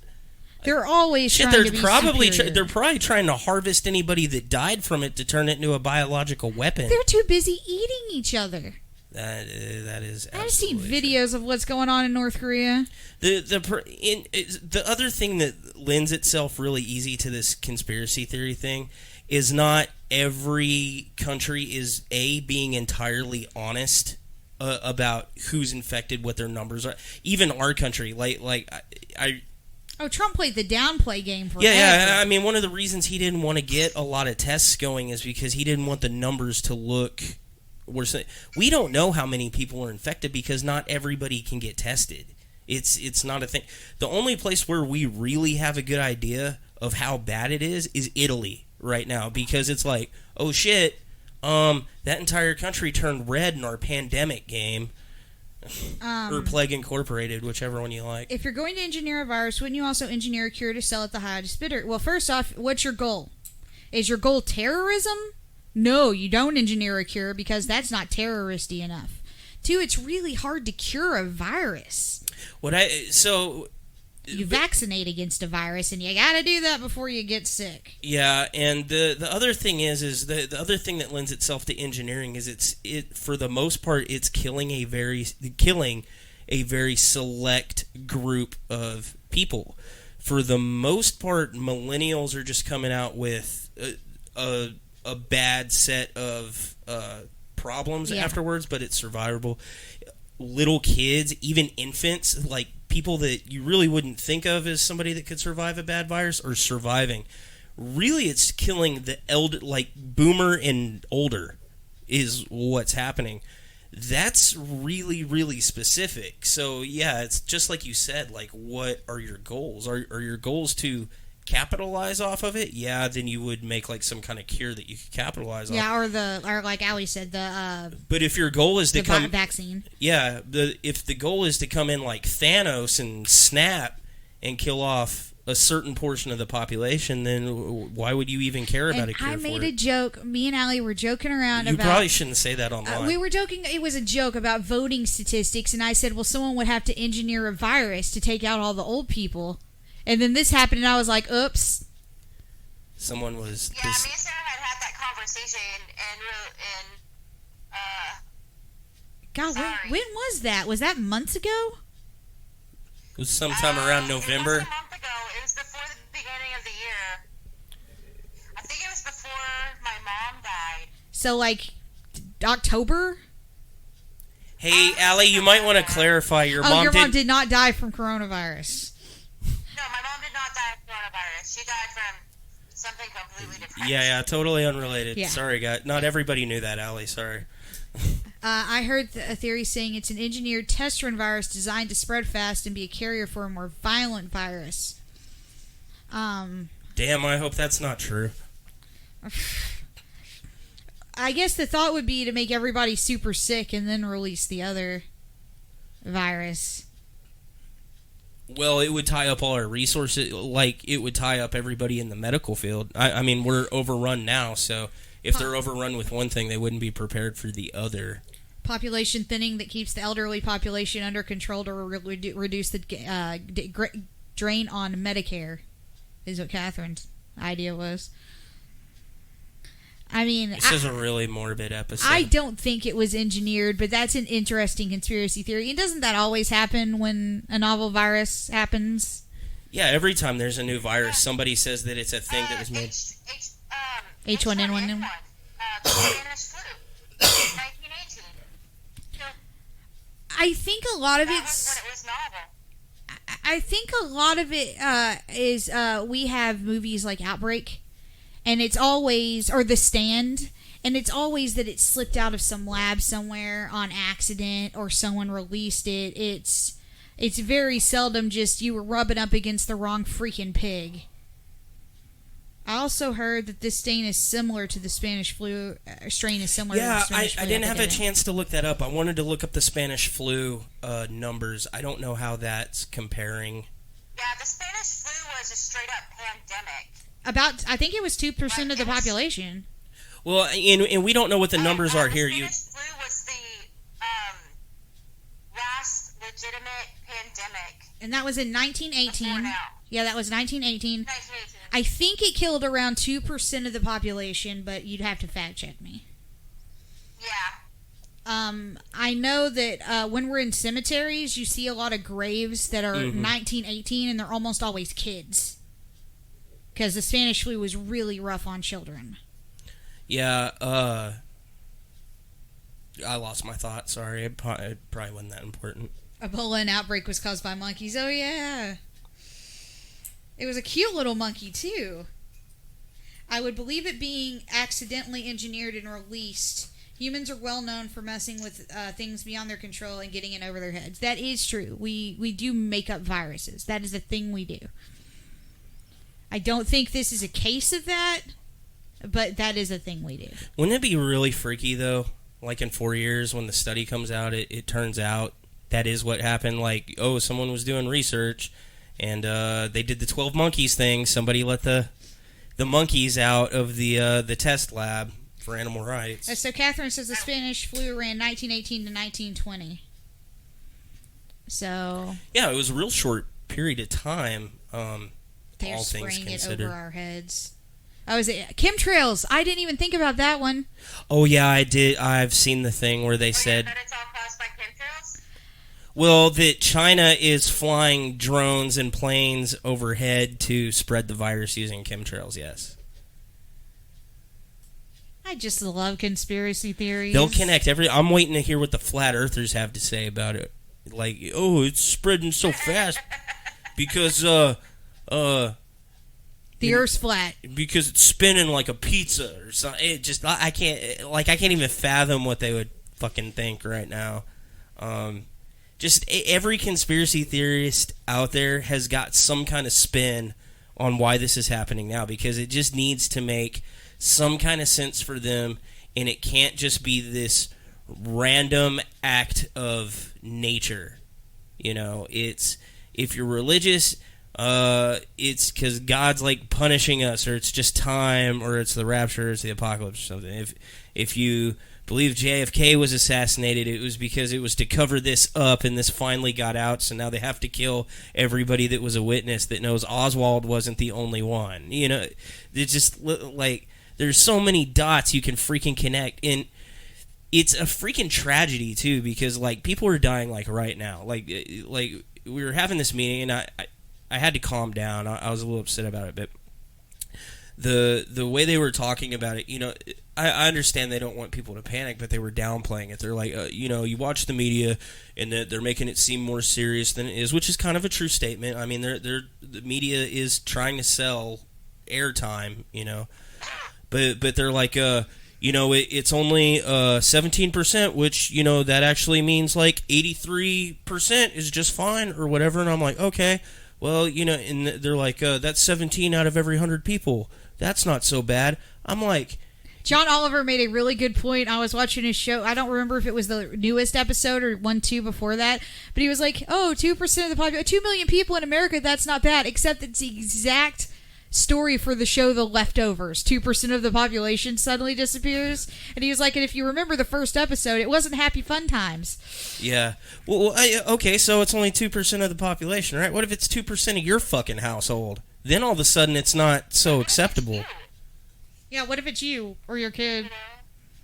They're always trying to be superior. They're probably trying to harvest anybody that died from it to turn it into a biological weapon. They're too busy eating each other. That is. I've seen videos of what's going on in North Korea. The other thing that lends itself really easy to this conspiracy theory thing is not every country is being entirely honest about who's infected, what their numbers are. Even our country, Trump played the downplay game forever. Yeah. I mean, one of the reasons he didn't want to get a lot of tests going is because he didn't want the numbers to look worse. We don't know how many people are infected because not everybody can get tested. It's not a thing. The only place where we really have a good idea of how bad it is Italy right now, because it's like, oh shit, that entire country turned red in our pandemic game. Or Plague Incorporated, whichever one you like. If you're going to engineer a virus, wouldn't you also engineer a cure to sell at the highest bidder? Well, first off, what's your goal? Is your goal terrorism? No, you don't engineer a cure because that's not terroristy enough. Two, it's really hard to cure a virus. you vaccinate against a virus, and you got to do that before you get sick. Yeah, and the other thing is the other thing that lends itself to engineering is it for the most part it's killing a very select group of people. For the most part, millennials are just coming out with a bad set of problems afterwards, but it's survivable. Little kids, even infants, like people that you really wouldn't think of as somebody that could survive a bad virus, are surviving. Really, it's killing the like boomer and older is what's happening. That's really, really specific. So, yeah, it's just like you said, like, what are your goals? Are your goals to capitalize off of it? Yeah, then you would make, like, some kind of cure that you could capitalize on. Yeah, or like Ali said, the but if your goal is to come... vaccine. Yeah, if the goal is to come in like Thanos and snap and kill off a certain portion of the population, then why would you even care about a cure for it? I made a joke. Me and Ali were joking around about... You probably shouldn't say that online. We were joking. It was a joke about voting statistics, and I said, well, someone would have to engineer a virus to take out all the old people. And then this happened, and I was like, oops. Someone was... Yeah, me and Sarah had that conversation, God, when was that? Was that months ago? It was sometime around November. It was a month ago. It was before the beginning of the year. I think it was before my mom died. So, like, October? Hey, Allie, you might want to clarify. Your mom did not die from coronavirus. No, my mom did not die of coronavirus. She died from something completely different. Yeah, totally unrelated. Yeah. Sorry, guys. Not everybody knew that, Allie. Sorry. I heard a theory saying it's an engineered test run virus designed to spread fast and be a carrier for a more violent virus. Damn, I hope that's not true. I guess the thought would be to make everybody super sick and then release the other virus. Well, it would tie up all our resources. Like, it would tie up everybody in the medical field. I mean, we're overrun now, so if they're overrun with one thing, they wouldn't be prepared for the other. Population thinning that keeps the elderly population under control to reduce the drain on Medicare is what Catherine's idea was. I mean, this is a really morbid episode. I don't think it was engineered, but that's an interesting conspiracy theory. And doesn't that always happen when a novel virus happens? Yeah, every time there's a new virus, somebody says that it's a thing that was made. H1N1. The Spanish flu, 1918. I think a lot of That was when it was novel. I think a lot of it is we have movies like Outbreak, and it's always, or The Stand, and it's always that it slipped out of some lab somewhere on accident or someone released it. It's very seldom just you were rubbing up against the wrong freaking pig. I also heard that this strain is similar to the Spanish flu. Strain is similar to the Spanish flu. I didn't have a chance to look that up. I wanted to look up the Spanish flu numbers. I don't know how that's comparing. Yeah, the Spanish flu was a straight-up pandemic. I think it was 2% of the population. Well, and we don't know what the numbers are here. The Spanish flu was the last legitimate pandemic. And that was in 1918. Now. Yeah, that was 1918. 1918. I think it killed around 2% of the population, but you'd have to fact check me. Yeah. I know that when we're in cemeteries, you see a lot of graves that are 1918, and they're almost always kids. Because the Spanish flu was really rough on children. Yeah, I lost my thought. Sorry, it probably wasn't that important. Ebola outbreak was caused by monkeys. Oh, yeah. It was a cute little monkey, too. I would believe it being accidentally engineered and released. Humans are well known for messing with things beyond their control and getting in over their heads. That is true. We do make up viruses. That is a thing we do. I don't think this is a case of that, but that is a thing we do. Wouldn't it be really freaky, though? Like in 4 years, when the study comes out, it turns out that is what happened. Like, oh, someone was doing research, and they did the 12 monkeys thing. Somebody let the monkeys out of the test lab for animal rights. So Catherine says the Spanish flu ran 1918 to 1920. So yeah, it was a real short period of time. They're All things spraying it considered. over our heads. Oh, is it chemtrails? I didn't even think about that one. Oh yeah, I did. I've seen the thing where they Oh, said, yeah, that it's all caused by chemtrails? well, that China is flying drones and planes overhead to spread the virus using chemtrails. Yes, I just love conspiracy theories. they'll connect every. I'm waiting to hear what the flat earthers have to say about it. Like, oh, it's spreading so fast because The Earth's flat. because it's spinning like a pizza or something. It just I can't even fathom what they would fucking think right now. Just every conspiracy theorist out there has got some kind of spin on why this is happening now, because it just needs to make some kind of sense for them, and it can't just be this random act of nature. You know, it's if you're religious, it's because God's like punishing us, or it's just time, or it's the rapture, or it's the apocalypse, or something. If you believe JFK was assassinated, it was because it was to cover this up, and this finally got out, so now they have to kill everybody that was a witness that knows Oswald wasn't the only one. You know, it's just like there's so many dots you can freaking connect, and it's a freaking tragedy too, because like people are dying like right now. Like we were having this meeting, and I had to calm down. I was a little upset about it, but the way they were talking about it, you know, I understand they don't want people to panic, but they were downplaying it. They're like, you know, you watch the media, and they're making it seem more serious than it is, which is kind of a true statement. I mean, the media is trying to sell airtime, you know, but they're like, you know, it's only 17%, which, you know, that actually means like 83% is just fine or whatever. And I'm like, okay, well, you know, and they're like, that's 17 out of every 100 people. That's not so bad. I'm like, John Oliver made a really good point. I was watching his show. I don't remember if it was the newest episode or 2 before that, but he was like, oh, 2% of the population, 2 million people in America, that's not bad, except it's the exact story for the show The Leftovers. 2% of the population suddenly disappears. And he was like, and if you remember the first episode, it wasn't happy fun times. yeah. Well, okay, so it's only 2% of the population, right? What if it's 2% of your fucking household? Then all of a sudden it's not so acceptable. Yeah, what if it's you or your kid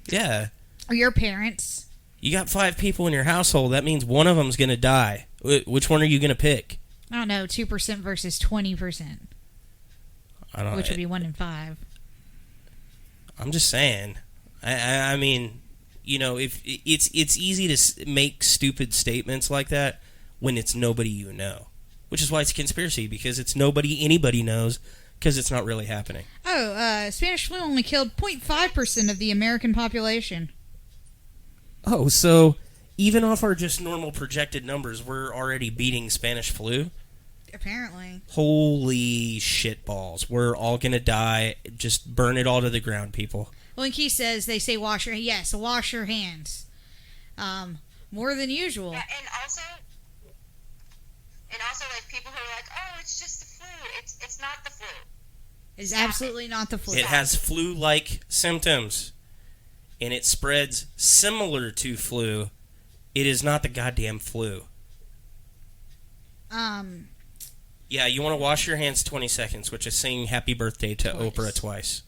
Yeah. or your parents? You got 5 people in your household. That means one of them's going to die. Which one are you going to pick? I don't know, 2% versus 20%, I don't know. which would be 1 in 5. I'm just saying. I mean, you know, if it's easy to make stupid statements like that when it's nobody you know, which is why it's a conspiracy, because it's nobody anybody knows, because it's not really happening. Oh, Spanish flu only killed 0.5% of the American population. Oh, so even off our just normal projected numbers, we're already beating Spanish flu? Apparently. Holy shit balls. We're all going to die. Just burn it all to the ground, people. Well, and Keith says they say wash your hands. More than usual. Yeah, and also like people who are like, oh, it's just the flu. It's not the flu. It's absolutely not the flu. It has flu-like symptoms, and it spreads similar to flu. It is not the goddamn flu. Yeah, you want to wash your hands 20 seconds, which is saying happy birthday to Oprah twice.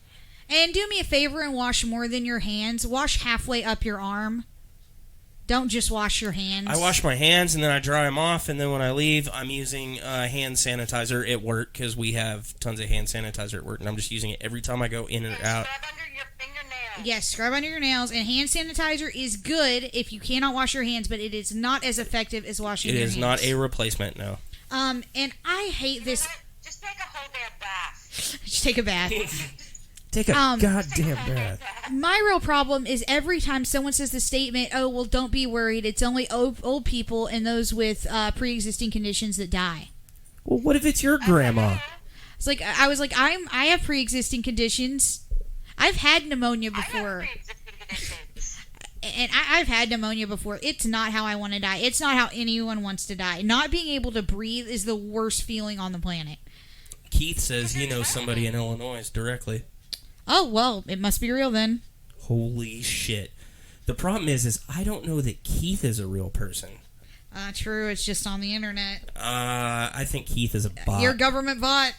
And do me a favor and wash more than your hands. Wash halfway up your arm. Don't just wash your hands. I wash my hands, and then I dry them off, and then when I leave, I'm using hand sanitizer at work, because we have tons of hand sanitizer at work, and I'm just using it every time I go in and out. Scrub under your fingernails. Yes, scrub under your nails. And hand sanitizer is good if you cannot wash your hands, but it is not as effective as washing It your is hands. not a replacement, no. And I hate this. Just take a whole damn bath. Just take a bath. Take a goddamn bath. My real problem is every time someone says the statement, oh, well, don't be worried, it's only old people and those with pre-existing conditions that die. Well, what if it's your grandma? It's like, I was like, I have pre-existing conditions. I've had pneumonia before. And I've had pneumonia before. It's not how I want to die. It's not how anyone wants to die. Not being able to breathe is the worst feeling on the planet. Keith says he knows somebody in Illinois directly. Oh, well, it must be real then. Holy shit. The problem is I don't know that Keith is a real person. True, it's just on the internet. I think Keith is a bot. Your government bot.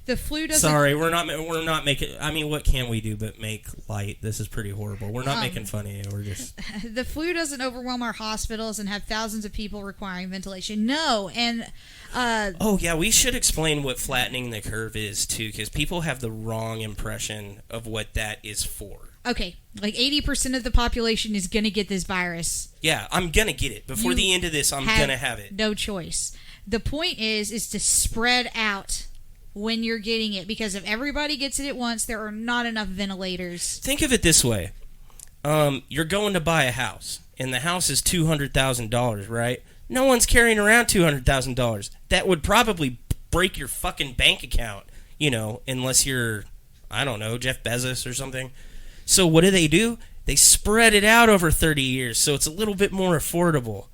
The flu doesn't... Sorry, we're not making... I mean, what can we do but make light? This is pretty horrible. We're not making fun of you. We're just... The flu doesn't overwhelm our hospitals and have thousands of people requiring ventilation. No, and... oh, yeah, we should explain what flattening the curve is, too, because people have the wrong impression of what that is for. Okay, like 80% of the population is going to get this virus. Yeah, I'm going to get it. Before the end of this, I'm going to have it. No choice. The point is to spread out when you're getting it, because if everybody gets it at once, there are not enough ventilators. Think of it this way. You're going to buy a house, and the house is $200,000, right? No one's carrying around $200,000. That would probably break your fucking bank account, unless you're, I don't know, Jeff Bezos or something. So what do? They spread it out over 30 years, so it's a little bit more affordable.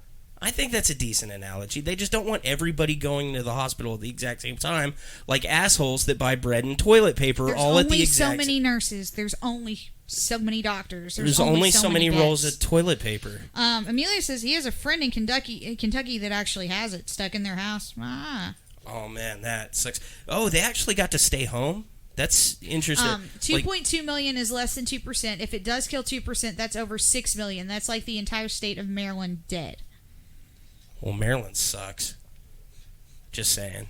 I think that's a decent analogy. They just don't want everybody going to the hospital at the exact same time, like assholes that buy bread and toilet paper all at the exact same time. There's only so many nurses. There's only so many doctors. There's only so many rolls of toilet paper. Amelia says he has a friend in Kentucky that actually has it stuck in their house. Oh, man, that sucks. Oh, they actually got to stay home? That's interesting. 2.2 million is less than 2%. If it does kill 2%, that's over 6 million. That's like the entire state of Maryland dead. Well, Maryland sucks. Just saying.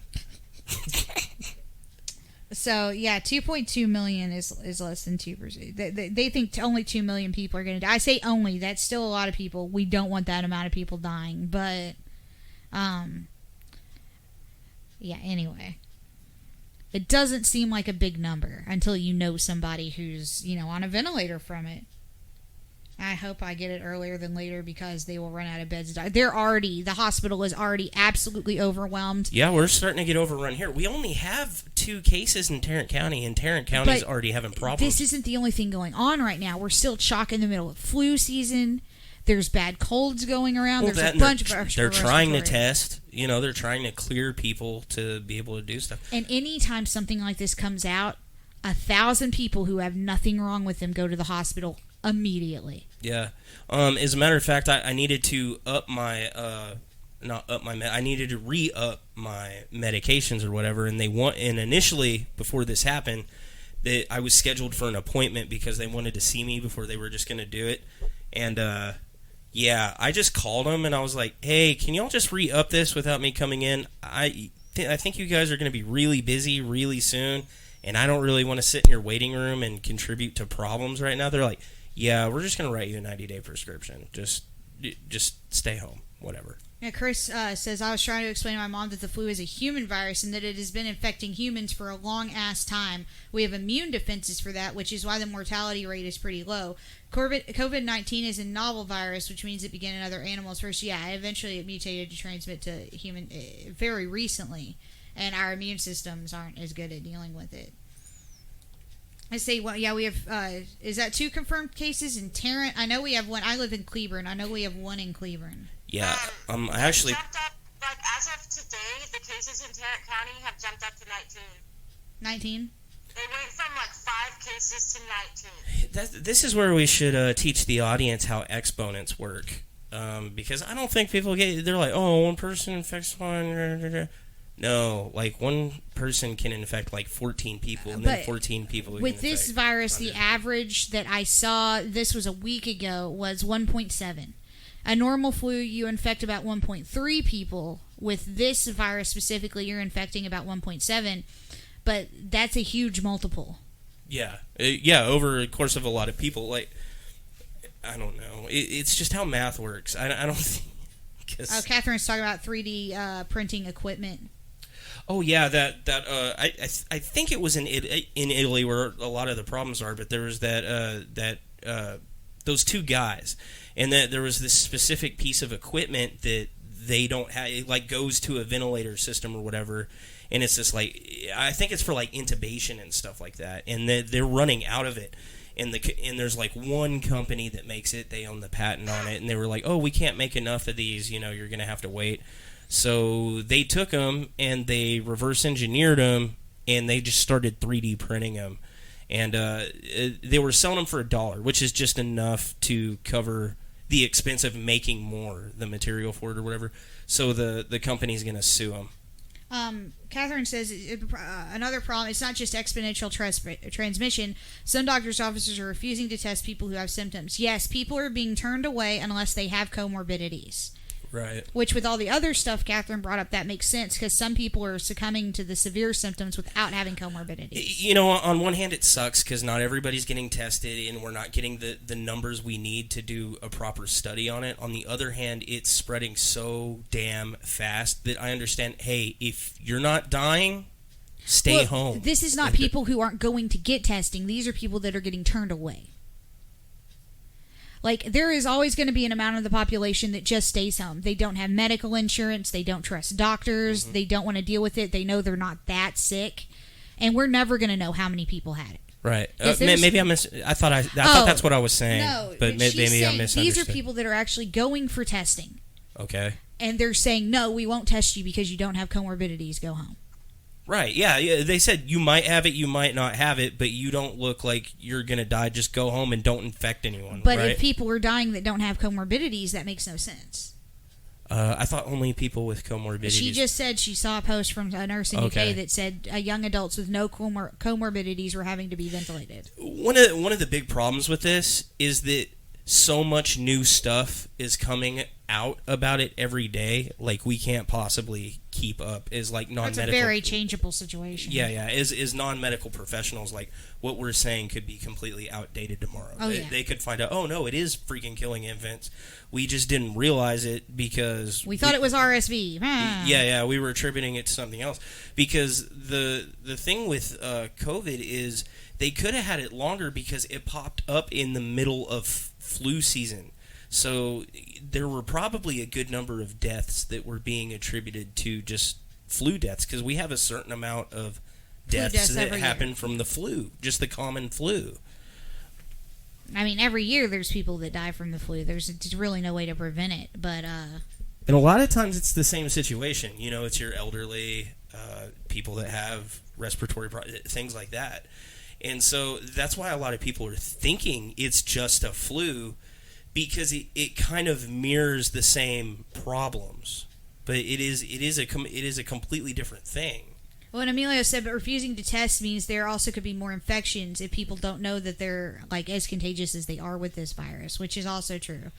So, yeah, 2.2 million is less than 2%. They think only 2 million people are going to die. I say only. That's still a lot of people. We don't want that amount of people dying. But, yeah, anyway. It doesn't seem like a big number until you know somebody who's, on a ventilator from it. I hope I get it earlier than later because they will run out of beds. The hospital is already absolutely overwhelmed. Yeah, we're starting to get overrun here. We only have 2 cases in Tarrant County, and Tarrant County is already having problems. This isn't the only thing going on right now. We're still chock in the middle of flu season. There's bad colds going around. Well, there's a bunch of... They're trying to test. They're trying to clear people to be able to do stuff. And anytime something like this comes out, 1,000 people who have nothing wrong with them go to the hospital immediately. Yeah. As a matter of fact, I needed to I needed to re-up my medications or whatever, and initially, before this happened, I was scheduled for an appointment because they wanted to see me before they were just going to do it. And, yeah, I just called them and I was like, hey, can y'all just re-up this without me coming in? I think you guys are going to be really busy really soon, and I don't really want to sit in your waiting room and contribute to problems right now. They're like, yeah, we're just going to write you a 90-day prescription. Just stay home, whatever. Yeah, Chris says, I was trying to explain to my mom that the flu is a human virus and that it has been infecting humans for a long-ass time. We have immune defenses for that, which is why the mortality rate is pretty low. COVID-19 is a novel virus, which means it began in other animals first. Yeah, eventually it mutated to transmit to human very recently, and our immune systems aren't as good at dealing with it. I say, well, yeah, we have, is that 2 confirmed cases in Tarrant? I know we have 1. I live in Cleburne. I know we have 1 in Cleburne. Yeah, I actually... Jumped up, as of today, the cases in Tarrant County have jumped up to 19. 19? They went from 5 cases to 19. This is where we should teach the audience how exponents work. Because I don't think people they're like, oh, 1 person infects 1... No, 1 person can infect 14 people, and then 14 people can with this virus, 100. The average that I saw, this was a week ago, was 1.7. A normal flu, you infect about 1.3 people. With this virus specifically, you're infecting about 1.7. But that's a huge multiple. Yeah. Over the course of a lot of people. I don't know. It's just how math works. I don't think... Catherine's talking about 3D printing equipment. Oh yeah, I think it was in Italy where a lot of the problems are, but there was those 2 guys, and that there was this specific piece of equipment that they don't have. It goes to a ventilator system or whatever, and it's just I think it's for intubation and stuff like that, and they're running out of it. And there's 1 company that makes it. They own the patent on it, and they were like, oh, we can't make enough of these. You're gonna have to wait. So they took them and they reverse engineered them, and they just started 3D printing them, and they were selling them for $1, which is just enough to cover the expense of making more, the material for it or whatever. So the company's going to sue them. Catherine says another problem, it's not just exponential transmission. Some doctors' offices are refusing to test people who have symptoms. Yes, people are being turned away unless they have comorbidities. Right. Which, with all the other stuff Catherine brought up, that makes sense, because some people are succumbing to the severe symptoms without having comorbidities. You know, on one hand, it sucks because not everybody's getting tested, and we're not getting the numbers we need to do a proper study on it. On the other hand, it's spreading so damn fast that I understand, hey, if you're not dying, stay home. This is not people who aren't going to get testing. These are people that are getting turned away. Like, there is always going to be an amount of the population that just stays home. They don't have medical insurance. They don't trust doctors. They don't want to deal with it. They know they're not that sick. And we're never going to know how many people had it. Right. Maybe I thought that's what I was saying. No, but maybe I misunderstood. These are people that are actually going for testing. Okay. And they're saying, no, we won't test you because you don't have comorbidities. Go home. Right, yeah. They said you might have it, you might not have it, but you don't look like you're going to die. Just go home and don't infect anyone. But right? if people are dying that don't have comorbidities, that makes no sense. I thought only people with comorbidities. She just said she saw a post from a nurse in UK that said young adults with no comorbidities were having to be ventilated. One of the big problems with this is that so much new stuff is coming out about it every day. Like, we can't possibly keep up. Is like non-medical. That's a very changeable situation. Yeah. Is non-medical professionals, like, what we're saying could be completely outdated tomorrow. They could find out, oh no, it is freaking killing infants. We just didn't realize it because we thought it was RSV. Yeah, we were attributing it to something else. Because the thing with COVID is they could have had it longer because it popped up in the middle of flu season. So there were probably a good number of deaths that were being attributed to just flu deaths, because we have a certain amount of deaths that happen from the flu, just the common flu. I mean, every year there's people that die from the flu. There's really no way to prevent it. But and a lot of times it's the same situation. You know, it's your elderly, people that have respiratory things like that. And so that's why a lot of people are thinking it's just a flu, because it kind of mirrors the same problems, but it is a completely different thing. Well, and Emilio said, but refusing to test means there also could be more infections if people don't know that they're like as contagious as they are with this virus, which is also true.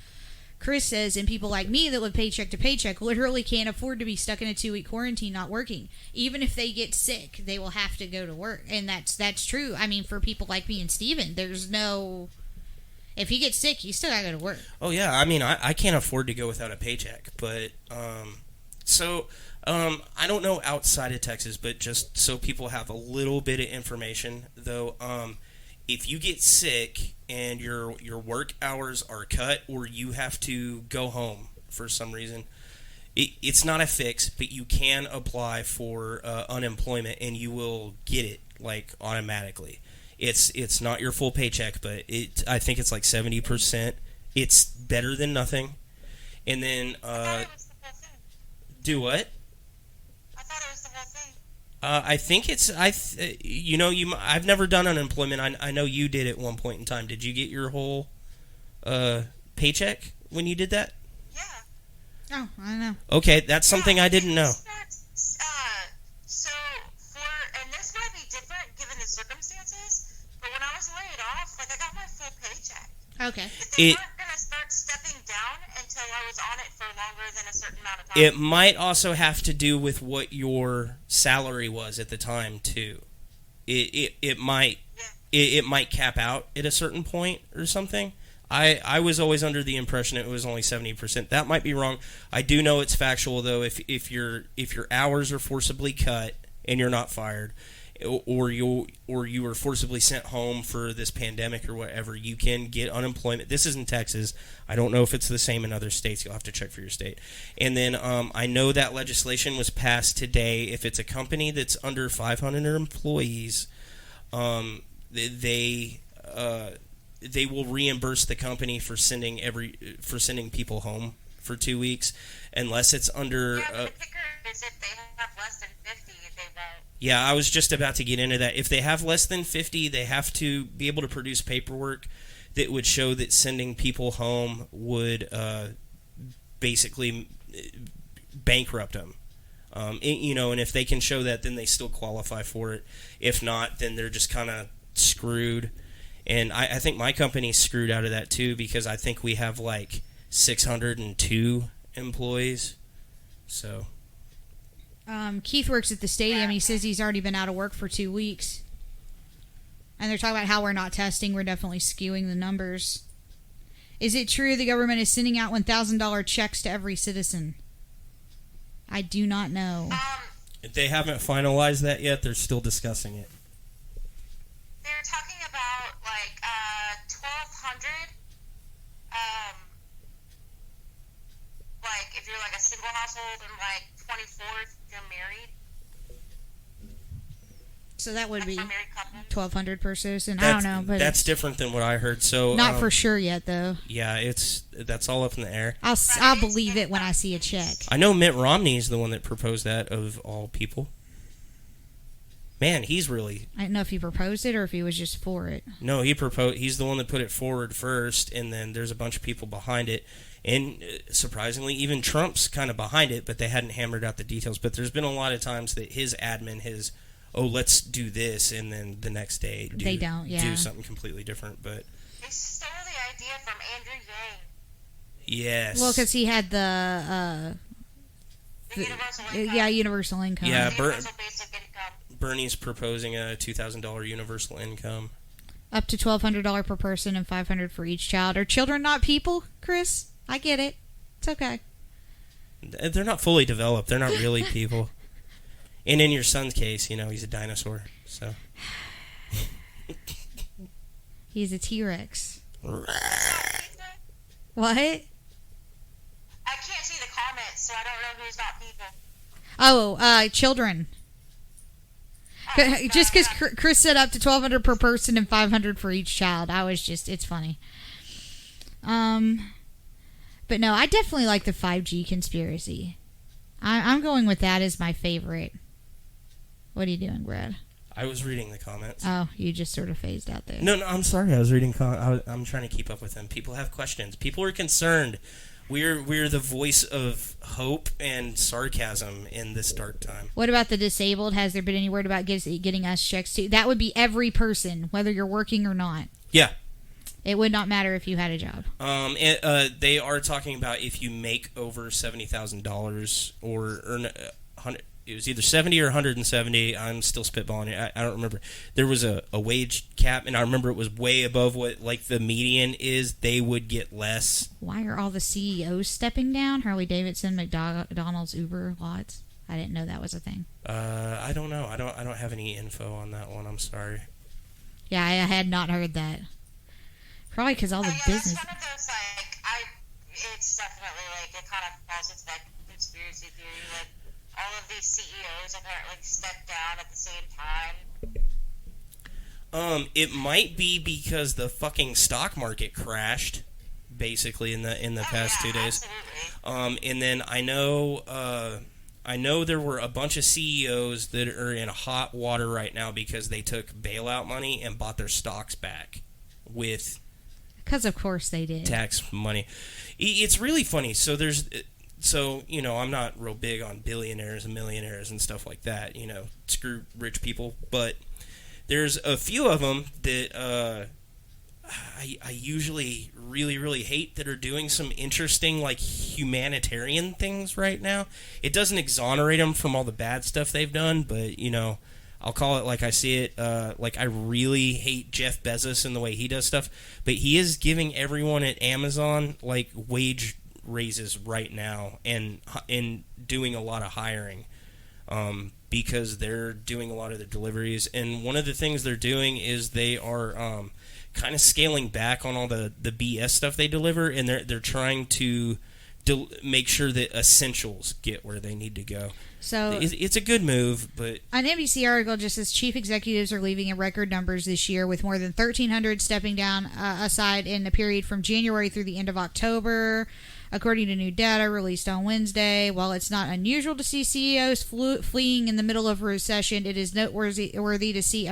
Chris says, and people like me that live paycheck to paycheck literally can't afford to be stuck in a 2-week quarantine not working. Even if they get sick, they will have to go to work, and that's true. I mean, for people like me and Steven, there's no... If he gets sick, you still gotta go to work. Oh, yeah. I mean, I can't afford to go without a paycheck. But, I don't know outside of Texas, but just so people have a little bit of information, though, if you get sick and your work hours are cut or you have to go home for some reason, it's not a fix, but you can apply for unemployment and you will get it, like, automatically. It's not your full paycheck, but I think it's like 70%. It's better than nothing. And then do what? I thought it was the whole thing. I think it's I've never done unemployment. I know you did at one point in time. Did you get your whole paycheck when you did that? Yeah. Oh, I don't know. Okay, that's something I didn't know. And this might be different given the circumstances, but when I was laid off, like, I got my full paycheck. Okay. But they weren't going to start stepping down until I was on it for longer than a certain amount of time. It might also have to do with what your salary was at the time too. It might cap out at a certain point or something. I was always under the impression it was only 70%. That might be wrong. I do know it's factual though. If your hours are forcibly cut and you're not fired, or you were forcibly sent home for this pandemic or whatever, you can get unemployment. This is in Texas. I don't know if it's the same in other states. You'll have to check for your state. And then I know that legislation was passed today. If it's a company that's under 500 employees, they will reimburse the company for sending people home for 2 weeks, unless it's under. Yeah, but the kicker is if they have less than 50, they won't. Yeah, I was just about to get into that. If they have less than 50, they have to be able to produce paperwork that would show that sending people home would basically bankrupt them. And if they can show that, then they still qualify for it. If not, then they're just kind of screwed. And I think my company's screwed out of that too, because I think we have like 602 employees. So Keith works at the stadium. He says he's already been out of work for 2 weeks. And they're talking about how we're not testing. We're definitely skewing the numbers. Is it true the government is sending out $1,000 checks to every citizen? I do not know. They haven't finalized that yet. They're still discussing it. They're talking about like 1,200. Like if you're like a single household and like 24 if you're married. So that would Like be for a married couple. 1,200 per citizen. I don't know, but That's different than what I heard. So not for sure yet, though. Yeah, that's all up in the air. I'll believe it when I see a check. I know Mitt Romney's the one that proposed that, of all people. Man, he's really... I don't know if he proposed it or if he was just for it. No, he proposed. He's the one that put it forward first, and then there's a bunch of people behind it. And surprisingly, even Trump's kind of behind it, but they hadn't hammered out the details. But there's been a lot of times that his admin has, let's do this, and then the next day they don't, do something completely different. But They stole the idea from Andrew Yang. yes, Well, because he had the Universal income. universal income. Yeah, Universal basic income. Bernie's proposing a $2,000 universal income. Up to $1,200 per person and $500 for each child. Are children not people, Chris? I get it. It's okay. They're not fully developed. They're not really people. And in your son's case, he's a dinosaur. So He's a T-Rex. What? I can't see the comments, so I don't know who's not people. Oh, children. Just because Chris said up to $1,200 per person and $500 for each child, it's funny. But no, I definitely like the 5G conspiracy. I'm going with that as my favorite. What are you doing, Brad? I was reading the comments. Oh, you just sort of phased out there. No, I'm sorry. I was reading. I'm trying to keep up with them. People have questions. People are concerned. We're the voice of hope and sarcasm in this dark time. What about the disabled? Has there been any word about getting us checks too? That would be every person, whether you're working or not. Yeah. It would not matter if you had a job. They are talking about if you make over $70,000 or earn it was either 70 or 170. I'm still spitballing it. I don't remember. There was a wage cap, and I remember it was way above what like the median is. They would get less. Why are all the CEOs stepping down? Harley Davidson, McDonald's, Uber, lots. I didn't know that was a thing. I don't know. I don't have any info on that one. I'm sorry. Yeah, I had not heard that. Probably because all the business. That's one of those it's definitely like it kind of falls into that conspiracy theory. Like all of these CEOs apparently stepped down at the same time. It might be because the fucking stock market crashed, basically in the past 2 days. Absolutely. And then I know there were a bunch of CEOs that are in hot water right now because they took bailout money and bought their stocks back with. Because of course they did. Tax money. It's really funny. So I'm not real big on billionaires and millionaires and stuff like that. Screw rich people. But there's a few of them that I usually really, really hate that are doing some interesting like humanitarian things right now. It doesn't exonerate them from all the bad stuff they've done, but I'll call it like I see it. Like I really hate Jeff Bezos and the way he does stuff, but he is giving everyone at Amazon like wage raises right now and doing a lot of hiring because they're doing a lot of the deliveries. And one of the things they're doing is they are kind of scaling back on all the BS stuff they deliver, and they're trying to make sure that essentials get where they need to go. So it's a good move, but an NBC article just says chief executives are leaving in record numbers this year, with more than 1,300 stepping down aside in the period from January through the end of October. According to new data released on Wednesday, while it's not unusual to see CEOs fleeing in the middle of a recession, it is noteworthy to see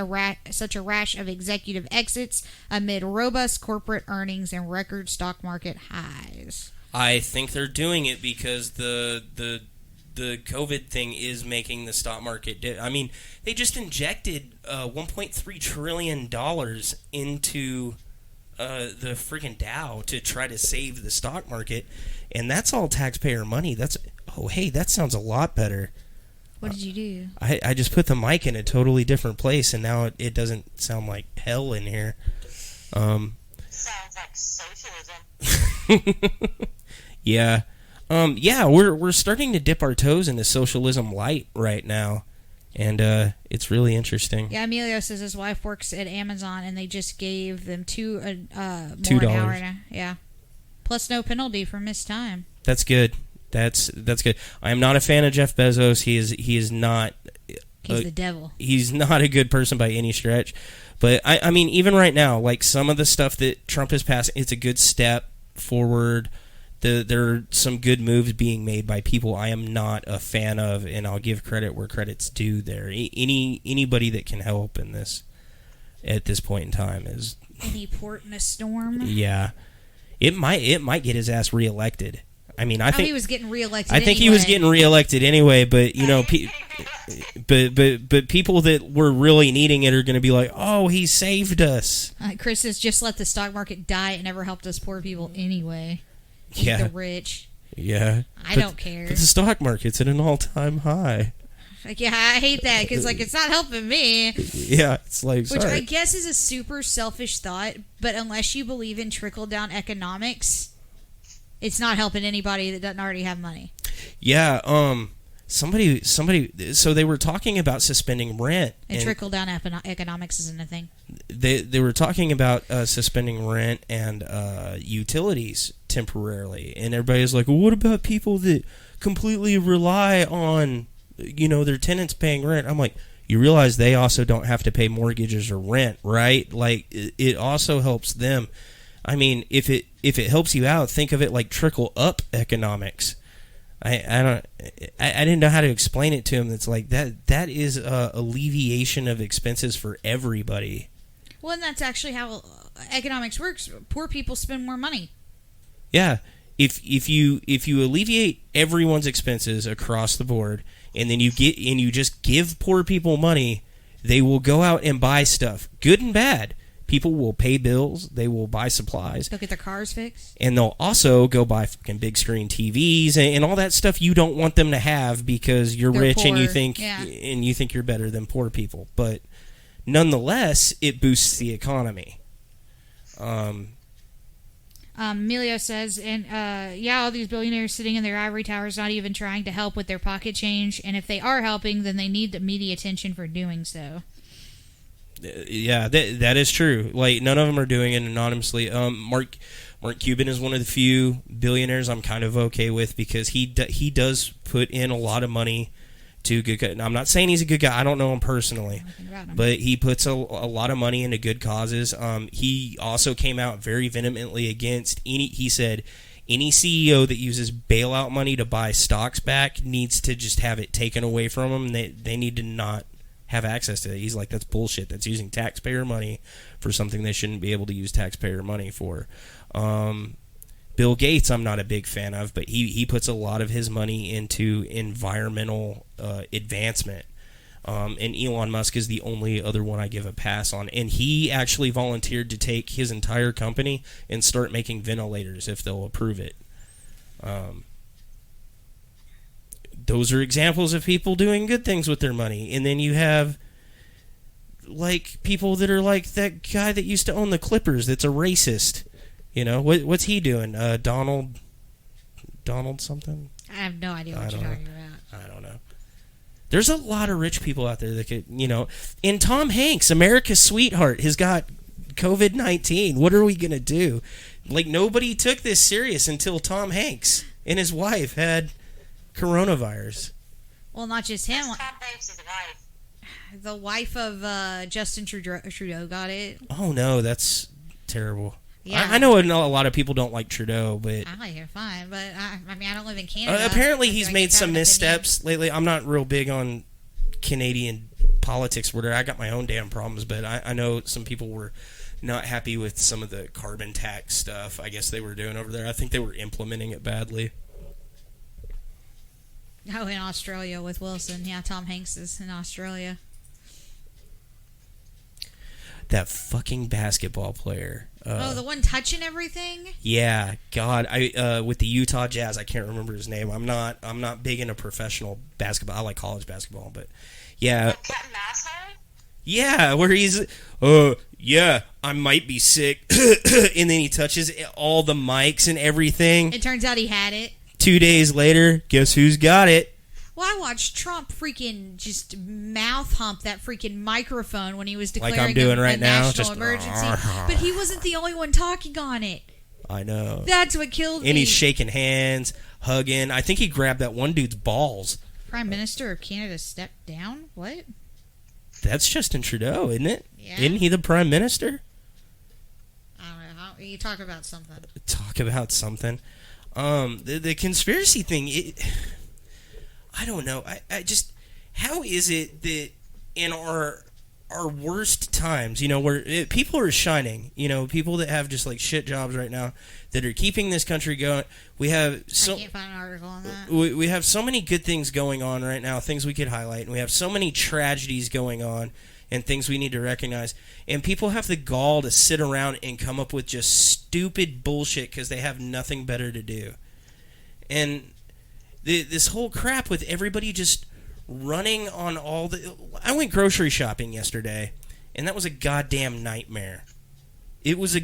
such a rash of executive exits amid robust corporate earnings and record stock market highs. I think they're doing it because the COVID thing is making the stock market. I mean, they just injected $1.3 trillion into the freaking Dow to try to save the stock market, and that's all taxpayer money. That sounds a lot better. What did you do? I just put the mic in a totally different place, and now it doesn't sound like hell in here. Sounds like socialism. Yeah. We're starting to dip our toes into socialism light right now, and it's really interesting. Yeah, Emilio says his wife works at Amazon, and they just gave them $2 $2. an hour. Yeah, plus no penalty for missed time. That's good. That's good. I am not a fan of Jeff Bezos. He is not. He's the devil. He's not a good person by any stretch. But I mean, even right now, like some of the stuff that Trump is passing, it's a good step forward. There are some good moves being made by people I am not a fan of, and I'll give credit where credit's due there. Anybody that can help in this at this point in time is any port in a storm. Yeah, it might get his ass reelected. I mean, I think he was getting reelected. I think he was getting reelected anyway, but you know, but people that were really needing it are going to be like, "Oh, he saved us." Chris says, "Just let the stock market die. It never helped us poor people anyway." Yeah, the rich. Yeah, I don't care. But the stock market's at an all-time high. Like, yeah, I hate that because like it's not helping me. Yeah, it's like which sorry. I guess is a super selfish thought, but unless you believe in trickle-down economics, it's not helping anybody that doesn't already have money. Yeah, somebody. So they were talking about suspending rent. And trickle-down economics isn't a thing. They were talking about suspending rent and utilities temporarily, and everybody's like, well, what about people that completely rely on, their tenants paying rent? I'm like, you realize they also don't have to pay mortgages or rent, right? Like, it also helps them. I mean, if it helps you out, think of it like trickle up economics. I didn't know how to explain it to him. It's like that is alleviation of expenses for everybody. Well, and that's actually how economics works. Poor people spend more money. Yeah, if you alleviate everyone's expenses across the board, and then you just give poor people money, they will go out and buy stuff, good and bad. People will pay bills. They will buy supplies. They'll get their cars fixed. And they'll also go buy fucking big screen TVs and all that stuff you don't want them to have because you're rich poor. And you think you're better than poor people. But nonetheless, it boosts the economy. Emilio says, all these billionaires sitting in their ivory towers not even trying to help with their pocket change. And if they are helping, then they need the media attention for doing so. Yeah, that is true. Like, none of them are doing it anonymously. Mark Cuban is one of the few billionaires I'm kind of okay with because he does put in a lot of money to good guys. Now, I'm not saying he's a good guy. I don't know him personally, but he puts a lot of money into good causes. He also came out very vehemently against he said any CEO that uses bailout money to buy stocks back needs to just have it taken away from them. They need to not have access to it. He's like, that's bullshit. That's using taxpayer money for something they shouldn't be able to use taxpayer money for. Bill Gates, I'm not a big fan of, but he puts a lot of his money into environmental advancement. And Elon Musk is the only other one I give a pass on. And he actually volunteered to take his entire company and start making ventilators if they'll approve it. Those are examples of people doing good things with their money. And then you have like people that are like that guy that used to own the Clippers that's a racist. What's he doing? Donald something? I have no idea what you're talking about. I don't know. There's a lot of rich people out there that could, and Tom Hanks, America's sweetheart, has got COVID-19. What are we going to do? Like, nobody took this serious until Tom Hanks and his wife had coronavirus. Well, not just him. Tom Hanks' wife. The wife of Justin Trudeau got it. Oh, no, that's terrible. Yeah. I know a lot of people don't like Trudeau, but I like him fine, but I mean, I don't live in Canada. apparently so he's I made get some that missteps lately. I'm not real big on Canadian politics. Where I got my own damn problems, but I know some people were not happy with some of the carbon tax stuff I guess they were doing over there. I think they were implementing it badly. Oh, in Australia with Wilson. Yeah, Tom Hanks is in Australia. That fucking basketball player. The one touching everything? Yeah, God, I with the Utah Jazz, I can't remember his name. I'm not big into professional basketball. I like college basketball, but yeah. Captain Asshole? Yeah, where he's, yeah, I might be sick, and then he touches all the mics and everything. It turns out he had it. 2 days later, guess who's got it? Well, I watched Trump freaking just mouth hump that freaking microphone when he was declaring Like I'm doing a right now, national just emergency. But he wasn't the only one talking on it. I know. That's what killed me. And he's shaking hands, hugging. I think he grabbed that one dude's balls. Prime Minister of Canada stepped down? What? That's Justin Trudeau, isn't it? Yeah. Isn't he the Prime Minister? I don't know. You talk about something. Talk about something. The conspiracy thing, I don't know. I just, how is it that in our worst times, where people are shining, people that have just like shit jobs right now that are keeping this country going. We have I can't find an article on that. we have so many good things going on right now, things we could highlight, and we have so many tragedies going on and things we need to recognize. And people have the gall to sit around and come up with just stupid bullshit because they have nothing better to do. And this whole crap with everybody just running on all the... I went grocery shopping yesterday, and that was a goddamn nightmare. It was a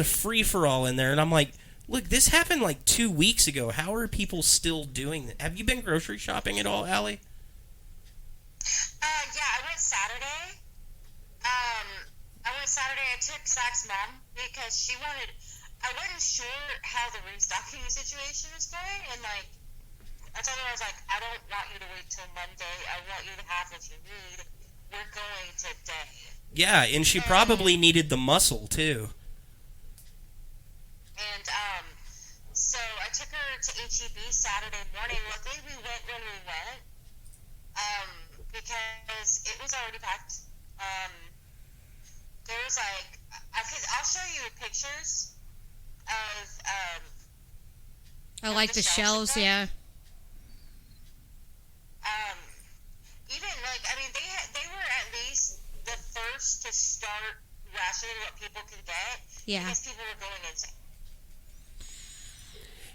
free-for-all in there, and I'm like, look, this happened like 2 weeks ago. How are people still doing that? Have you been grocery shopping at all, Allie? Yeah, I went Saturday. I took Zach's mom because she wanted... I wasn't sure how the restocking situation was going, and I told her, I was like, I don't want you to wait till Monday. I want you to have what you need. We're going today. Yeah, and she probably needed the muscle too. And so I took her to HEB Saturday morning. Luckily, we went when we went because it was already packed. There was I'll show you pictures of I like the shelves, yeah. Even they were at least the first to start rationing what people could get. Yeah. Because people were going insane.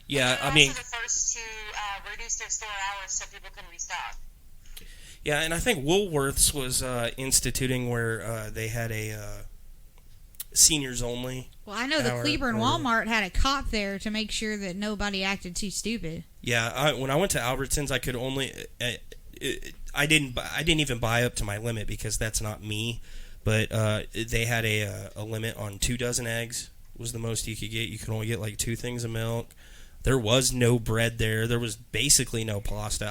Yeah, and they were also the first to reduce their store hours so people can restock. Yeah, and I think Woolworths was instituting where they had a seniors only. Well, I know the Cleburne Walmart had a cop there to make sure that nobody acted too stupid. Yeah, when I went to Albertsons, I could only I didn't even buy up to my limit because that's not me. But they had a limit on 2 dozen eggs was the most you could get. You could only get like 2 things of milk. There was no bread there. There was basically no pasta.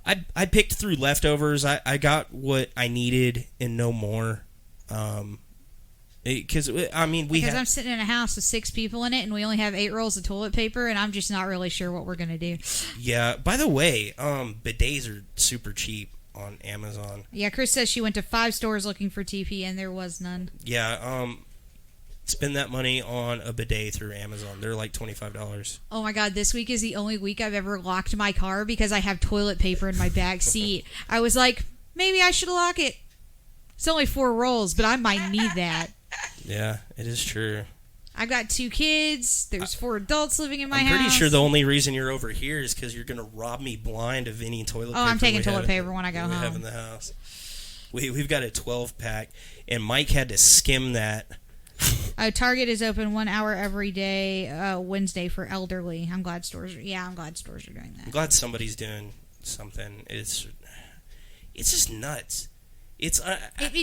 I picked through leftovers. I got what I needed and no more. Because I'm sitting in a house with 6 people in it, and we only have 8 rolls of toilet paper, and I'm just not really sure what we're gonna do. Yeah. By the way, bidets are super cheap on Amazon. Yeah, Chris says she went to 5 stores looking for TP, and there was none. Yeah. Spend that money on a bidet through Amazon. They're like $25. Oh my God, this week is the only week I've ever locked my car because I have toilet paper in my back seat. I was like, maybe I should lock it. It's only 4 rolls, but I might need that. Yeah, it is true. I've got 2 kids. There's 4 adults living in my house. I'm pretty sure the only reason you're over here is because you're going to rob me blind of any toilet paper. Oh, I'm taking toilet paper when I go home. We have in the house. We've got a 12-pack, and Mike had to skim that. Target is open 1 hour every day, Wednesday for elderly. I'm glad stores are doing that. I'm glad somebody's doing something. It's just nuts. It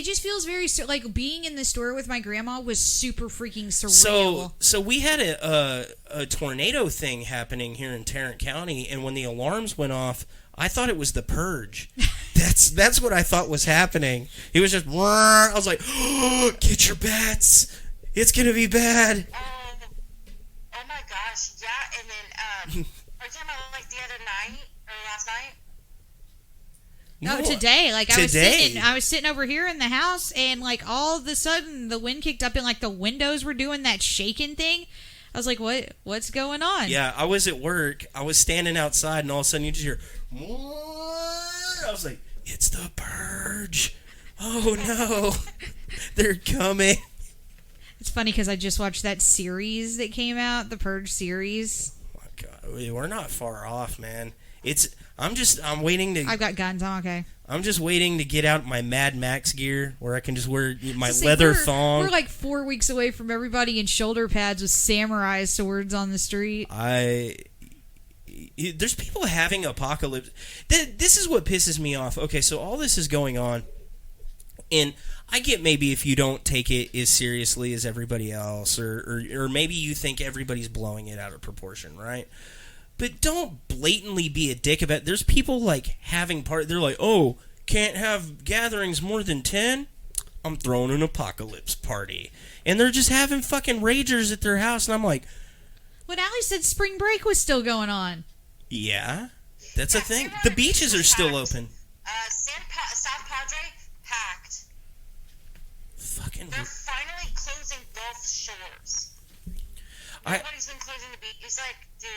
just feels very like being in the store with my grandma was super freaking surreal. So we had a tornado thing happening here in Tarrant County, and when the alarms went off, I thought it was the purge. That's what I thought was happening. It was just, I was like, oh, get your bats. It's gonna be bad. Oh my gosh, yeah. And then, are you talking about like the other night or last night? No, today. Like today. I was sitting over here in the house, and like all of a sudden the wind kicked up, and like the windows were doing that shaking thing. I was like, what's going on? Yeah, I was at work. I was standing outside, and all of a sudden you just hear, I was like, it's the purge. Oh no, they're coming. It's funny because I just watched that series that came out, the Purge series. Oh my God, we're not far off, man. I'm waiting to. I've got guns. I'm okay. I'm just waiting to get out my Mad Max gear where I can just wear my leather thong. We're like 4 weeks away from everybody in shoulder pads with samurai swords on the street. There's people having apocalypse. This is what pisses me off. Okay, so all this is going on, and I get maybe if you don't take it as seriously as everybody else, or maybe you think everybody's blowing it out of proportion, right? But don't blatantly be a dick about it. There's people like having they're like, oh, can't have gatherings more than 10? I'm throwing an apocalypse party. And they're just having fucking ragers at their house, and I'm like... When Allie said spring break was still going on. Yeah, that's a thing. The beaches are still open. South Padre, packed. They're finally closing both shores. Everybody's been closing the beach. It's like, dude,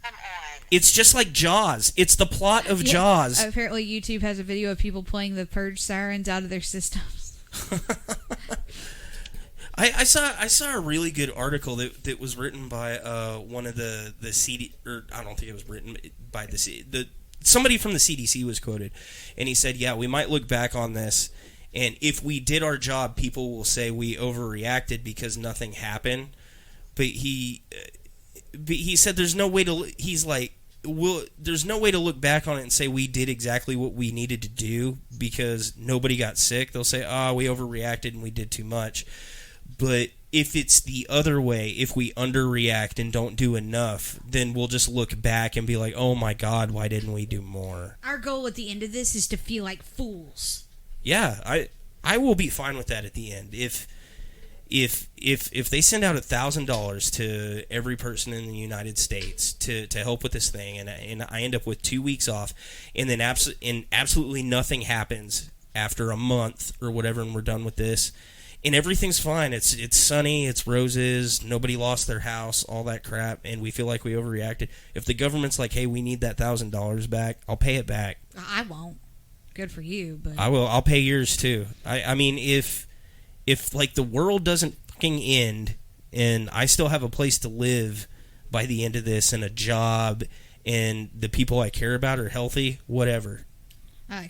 come on. It's just like Jaws. It's the plot of Jaws. Apparently YouTube has a video of people playing the Purge sirens out of their systems. I saw a really good article that was written by one of the CD, or I don't think it was written by somebody from the CDC was quoted, and he said, yeah, we might look back on this, and if we did our job, people will say we overreacted because nothing happened. But he said there's no way to. He's like, there's no way to look back on it and say we did exactly what we needed to do because nobody got sick. They'll say, we overreacted and we did too much. But if it's the other way, if we underreact and don't do enough, then we'll just look back and be like, oh my God, why didn't we do more? Our goal at the end of this is to feel like fools. Yeah, I will be fine with that at the end. If they send out $1,000 to every person in the United States to help with this thing, and I end up with 2 weeks off, and then absolutely nothing happens after a month or whatever, and we're done with this, and everything's fine. It's sunny, it's roses, nobody lost their house, all that crap, and we feel like we overreacted. If the government's like, hey, we need that $1,000 back, I'll pay it back. I won't. Good for you, but I will. I'll pay yours too. I mean, if like the world doesn't fucking end and I still have a place to live by the end of this and a job and the people I care about are healthy, whatever.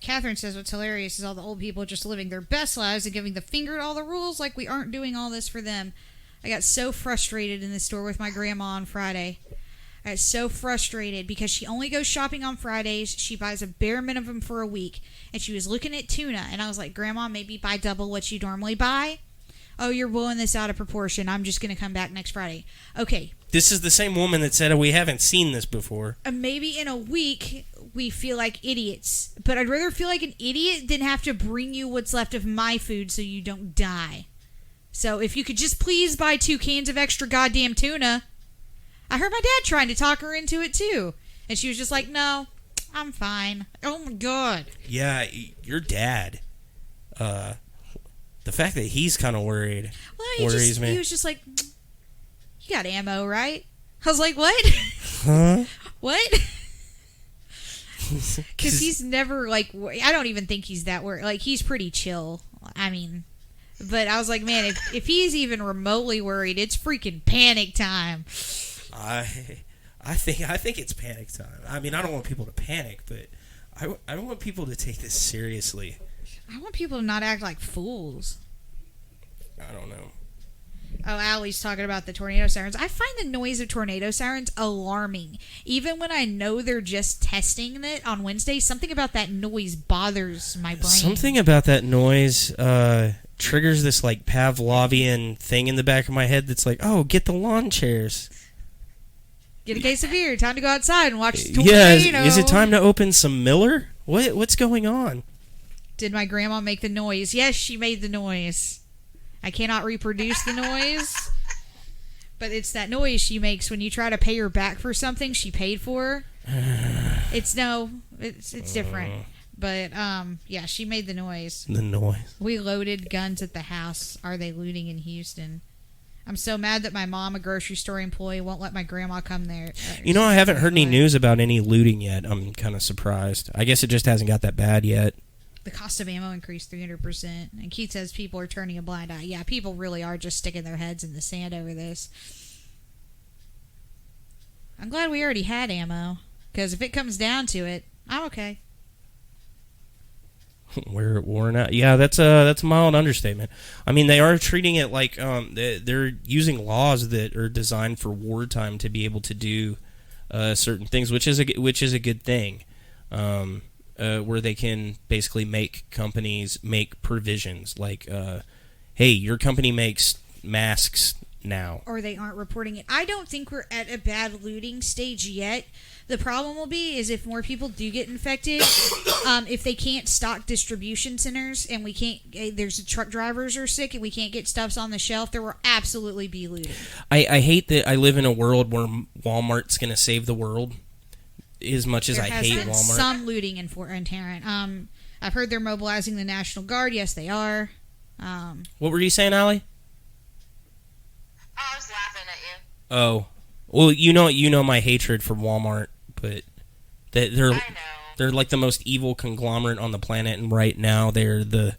Catherine says what's hilarious is all the old people just living their best lives and giving the finger to all the rules like we aren't doing all this for them. I got so frustrated in the store with my grandma on Friday. I got so frustrated because she only goes shopping on Fridays. She buys a bare minimum for a week. And she was looking at tuna. And I was like, Grandma, maybe buy double what you normally buy. Oh, you're blowing this out of proportion. I'm just going to come back next Friday. Okay. This is the same woman that said, we haven't seen this before. Maybe in a week we feel like idiots. But I'd rather feel like an idiot than have to bring you what's left of my food so you don't die. So if you could just please buy 2 cans of extra goddamn tuna. I heard my dad trying to talk her into it too. And she was just like, no, I'm fine. Oh my God. Yeah, your dad. The fact that he's kind of worried worries me. He was just like, you got ammo, right? I was like, what? Huh? What? Because he's never like, I don't even think he's that worried. Like, he's pretty chill. I mean, but I was like, man, if he's even remotely worried, it's freaking panic time. I think it's panic time. I mean, I don't want people to panic, but I want people to take this seriously. I want people to not act like fools. I don't know. Oh, Allie's talking about the tornado sirens. I find the noise of tornado sirens alarming. Even when I know they're just testing it on Wednesday, something about that noise bothers my brain. Something about that noise triggers this like Pavlovian thing in the back of my head that's like, oh, get the lawn chairs. Get a case of beer. Time to go outside and watch the tornado. Yeah, is it time to open some Miller? What's going on? Did my grandma make the noise? Yes, she made the noise. I cannot reproduce the noise, but it's that noise she makes when you try to pay her back for something she paid for. It's different. But, yeah, she made the noise. The noise. We loaded guns at the house. Are they looting in Houston? I'm so mad that my mom, a grocery store employee, won't let my grandma come there. You know, I haven't heard any news about any looting yet. I'm kind of surprised. I guess it just hasn't got that bad yet. The cost of ammo increased 300%. And Keith says people are turning a blind eye. Yeah, people really are just sticking their heads in the sand over this. I'm glad we already had ammo. Because if it comes down to it, I'm okay. We're worn out. Yeah, that's a mild understatement. I mean, they are treating it like they're using laws that are designed for wartime to be able to do certain things, which is a good thing. Where they can basically make companies make provisions like, hey, your company makes masks now. Or they aren't reporting it. I don't think we're at a bad looting stage yet. The problem will be is if more people do get infected, if they can't stock distribution centers and we can't, there's truck drivers are sick and we can't get stuffs on the shelf, there will absolutely be looting. I hate that I live in a world where Walmart's going to save the world. As much as I hate Walmart. Some looting in Tarrant. I've heard they're mobilizing the National Guard. Yes, they are. What were you saying, Allie? I was laughing at you. Oh, well, you know my hatred for Walmart, but they're like the most evil conglomerate on the planet, and right now they're the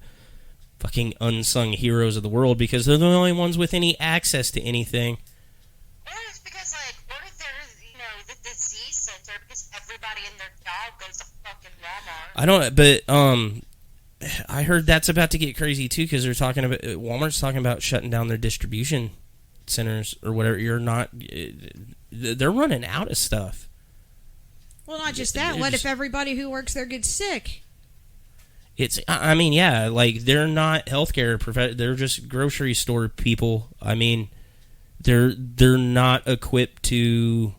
fucking unsung heroes of the world because they're the only ones with any access to anything. Well, it's because, like, what if there's, the disease center because everybody and their dog goes to fucking Walmart? I don't, but I heard that's about to get crazy too because they're talking about Walmart's talking about shutting down their distribution centers or whatever. They're running out of stuff. Well, not just that. What if everybody who works there gets sick? I mean, yeah, like they're not healthcare they're just grocery store people. I mean, they're not equipped to,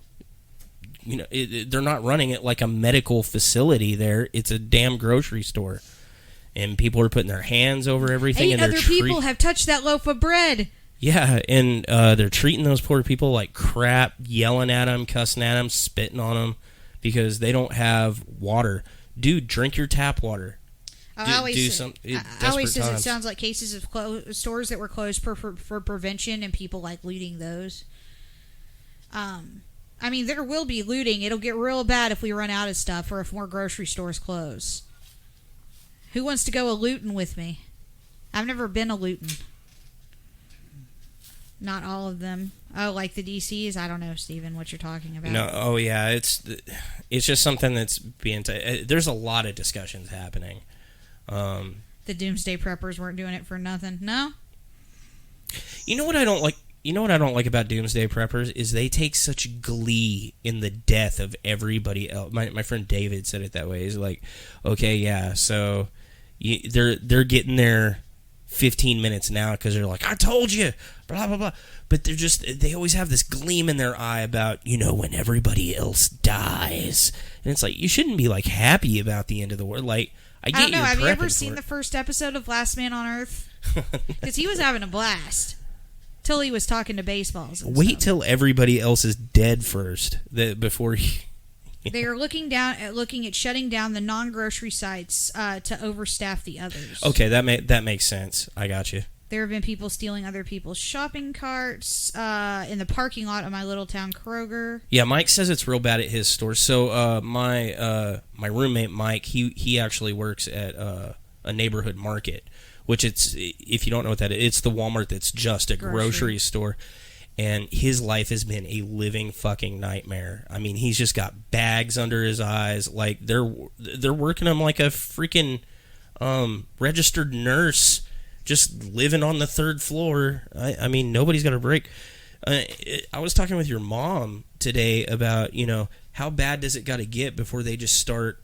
they're not running it like a medical facility there. It's a damn grocery store. And people are putting their hands over everything. 8 and other people have touched that loaf of bread. Yeah, and they're treating those poor people like crap, yelling at them, cussing at them, spitting on them because they don't have water. Dude, drink your tap water. I always say it sounds like cases of stores that were closed for prevention and people like looting those. I mean, there will be looting. It'll get real bad if we run out of stuff or if more grocery stores close. Who wants to go a-looting with me? I've never been a-looting. Not all of them. Oh, like the DCs? I don't know, Steven, what you're talking about. No, oh yeah, it's just something that's being... there's a lot of discussions happening. The Doomsday Preppers weren't doing it for nothing. No? You know what I don't like? You know what I don't like about Doomsday Preppers is they take such glee in the death of everybody else. My friend David said it that way. He's like, okay, yeah, so they're getting their 15 minutes now because they're like, I told you, blah, blah, blah. But they always have this gleam in their eye about, when everybody else dies. And it's like, you shouldn't be, like, happy about the end of the world. Like, I don't know. Have you ever seen the first episode of Last Man on Earth? Because he was having a blast. Till he was talking to baseballs. Wait till everybody else is dead first, before he... They are looking at shutting down the non-grocery sites to overstaff the others. Okay, that makes sense. I got you. There have been people stealing other people's shopping carts in the parking lot of my little town Kroger. Yeah, Mike says it's real bad at his store. So my roommate Mike, he actually works at a neighborhood market, which if you don't know what that is, it's the Walmart that's just a grocery store. And his life has been a living fucking nightmare. I mean, he's just got bags under his eyes. Like, they're working him like a freaking registered nurse, just living on the 3rd floor. I mean, nobody's got a break. I was talking with your mom today about, how bad does it got to get before they just start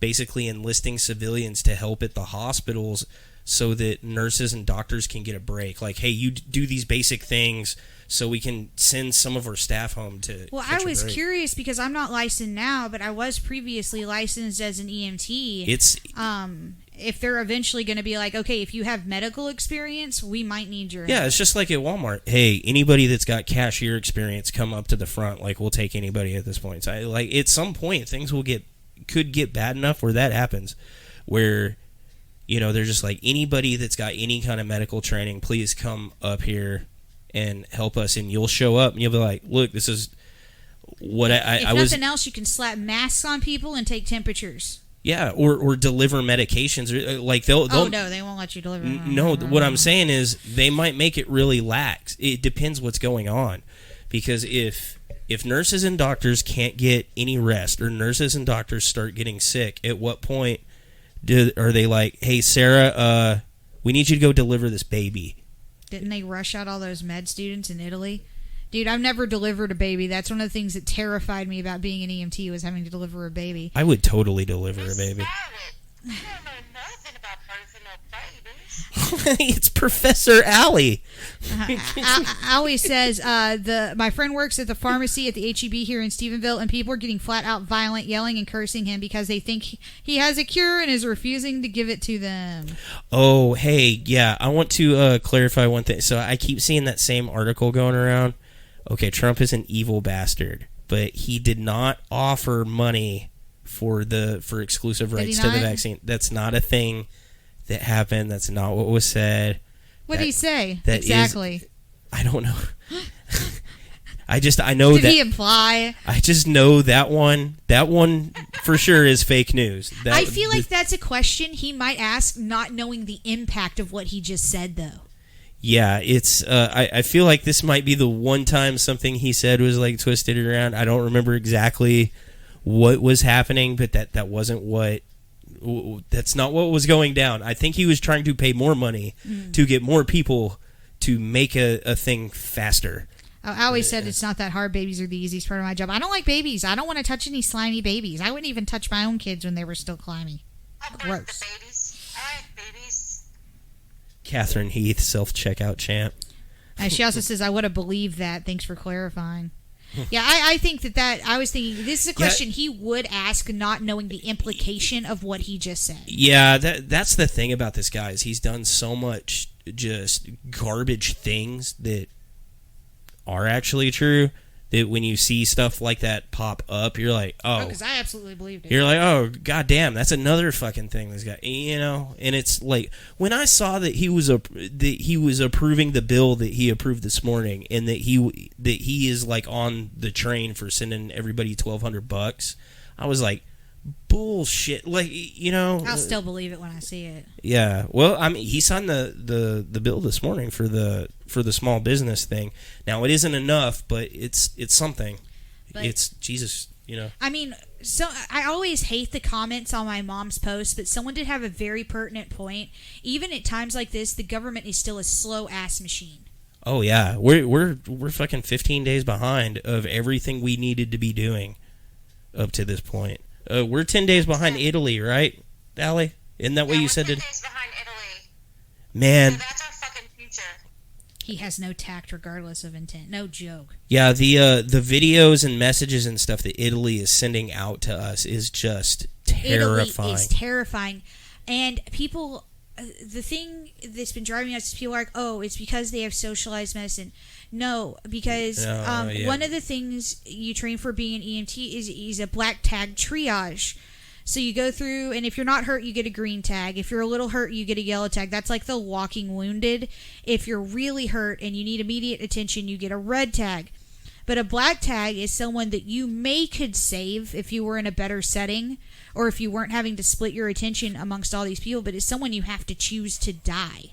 basically enlisting civilians to help at the hospitals so that nurses and doctors can get a break. Like, hey, you do these basic things so we can send some of our staff home to... Well, I was curious because I'm not licensed now, but I was previously licensed as an EMT. if they're eventually going to be like, okay, if you have medical experience, we might need your Yeah, help. it's just like at Walmart. Hey, anybody that's got cashier experience, come up to the front. Like, we'll take anybody at this point. So, like, at some point, things could get bad enough where that happens, where, you know, they're just like, anybody that's got any kind of medical training, please come up here and help us. And you'll show up and you'll be like, look, this is what If I was. nothing else, you can slap masks on people and take temperatures. Yeah, or deliver medications. Or, like, they'll Oh, no, they won't let you deliver. No, what I'm saying is they might make it really lax. It depends what's going on. Because if nurses and doctors can't get any rest, or nurses and doctors start getting sick, at what point are they like, hey, Sarah, we need you to go deliver this baby? Didn't they rush out all those med students in Italy? Dude, I've never delivered a baby. That's one of the things that terrified me about being an EMT, was having to deliver a baby. I would totally deliver a baby. You don't know nothing about birthing no babies. It's Professor Allie. Allie says, my friend works at the pharmacy at the HEB here in Stephenville, and people are getting flat out violent, yelling and cursing him because they think he has a cure and is refusing to give it to them. Oh, hey, yeah, I want to clarify one thing. So I keep seeing that same article going around. Okay, Trump is an evil bastard, but he did not offer money for exclusive rights to the vaccine. That's not a thing that happened. That's not what was said. What did he say? That Exactly. I don't know. I know Did that. he imply? I just know that one. That one for sure is fake news. I feel like that's a question he might ask, not knowing the impact of what he just said, though. Yeah, it's. I feel like this might be the one time something he said was like twisted around. I don't remember exactly what was happening, but that wasn't what. That's not what was going down. I think he was trying to pay more money to get more people to make a thing faster. I always said it's not that hard. Babies are the easiest part of my job. I don't like babies. I don't want to touch any slimy babies. I wouldn't even touch my own kids when they were still slimy. I'll birth Gross. the babies. I like babies. Catherine Heath, self-checkout champ. She also says, I would have believed that. Thanks for clarifying. Yeah, I think that I was thinking this is a question he would ask, not knowing the implication of what he just said. Yeah, that's the thing about this guy, is he's done so much just garbage things that are actually true, that when you see stuff like that pop up, you're like, oh. Because I absolutely believed it. You're like, oh, goddamn, that's another fucking thing this guy, you know? And it's like, when I saw that he was approving the bill that he approved this morning, and that he is like on the train for sending everybody $1,200, I was like, bullshit. Like, you know, I'll still believe it when I see it. yeah. Well, I mean, he signed the bill this morning for the small business thing. Now, it isn't enough, but it's something. But it's Jesus, you know. I mean, so I always hate the comments on my mom's posts, but someone did have a very pertinent point. Even at times like this, the government is still a slow ass machine. Oh yeah, we're fucking 15 days behind of everything we needed to be doing up to this point. We're 10 days behind Italy, right, Allie? Isn't that what you said? We're 10 days behind Italy. Man. So that's our fucking future. He has no tact regardless of intent. No joke. Yeah, the videos and messages and stuff that Italy is sending out to us is just terrifying. Italy is terrifying. And people, the thing that's been driving us is people are like, oh, it's because they have socialized medicine. No, because one of the things you train for being an EMT is a black tag triage. So you go through, and if you're not hurt, you get a green tag. If you're a little hurt, you get a yellow tag. That's like the walking wounded. If you're really hurt and you need immediate attention, you get a red tag. But a black tag is someone that you could save if you were in a better setting, or if you weren't having to split your attention amongst all these people, but it's someone you have to choose to die.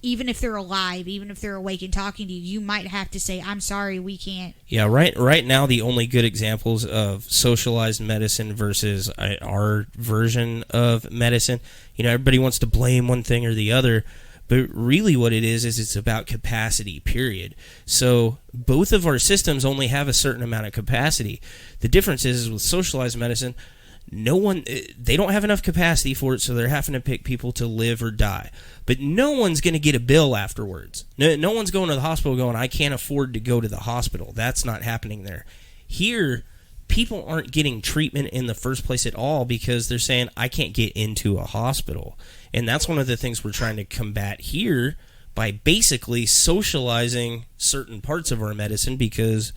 Even if they're alive, even if they're awake and talking to you, you might have to say, I'm sorry, we can't. Yeah, right now the only good examples of socialized medicine versus our version of medicine, you know, everybody wants to blame one thing or the other, but really what it is it's about capacity, period. So both of our systems only have a certain amount of capacity. The difference is with socialized medicine, they don't have enough capacity for it, so they're having to pick people to live or die. But no one's going to get a bill afterwards. No one's going to the hospital going, I can't afford to go to the hospital. That's not happening there. Here, people aren't getting treatment in the first place at all because they're saying, I can't get into a hospital. And that's one of the things we're trying to combat here by basically socializing certain parts of our medicine, because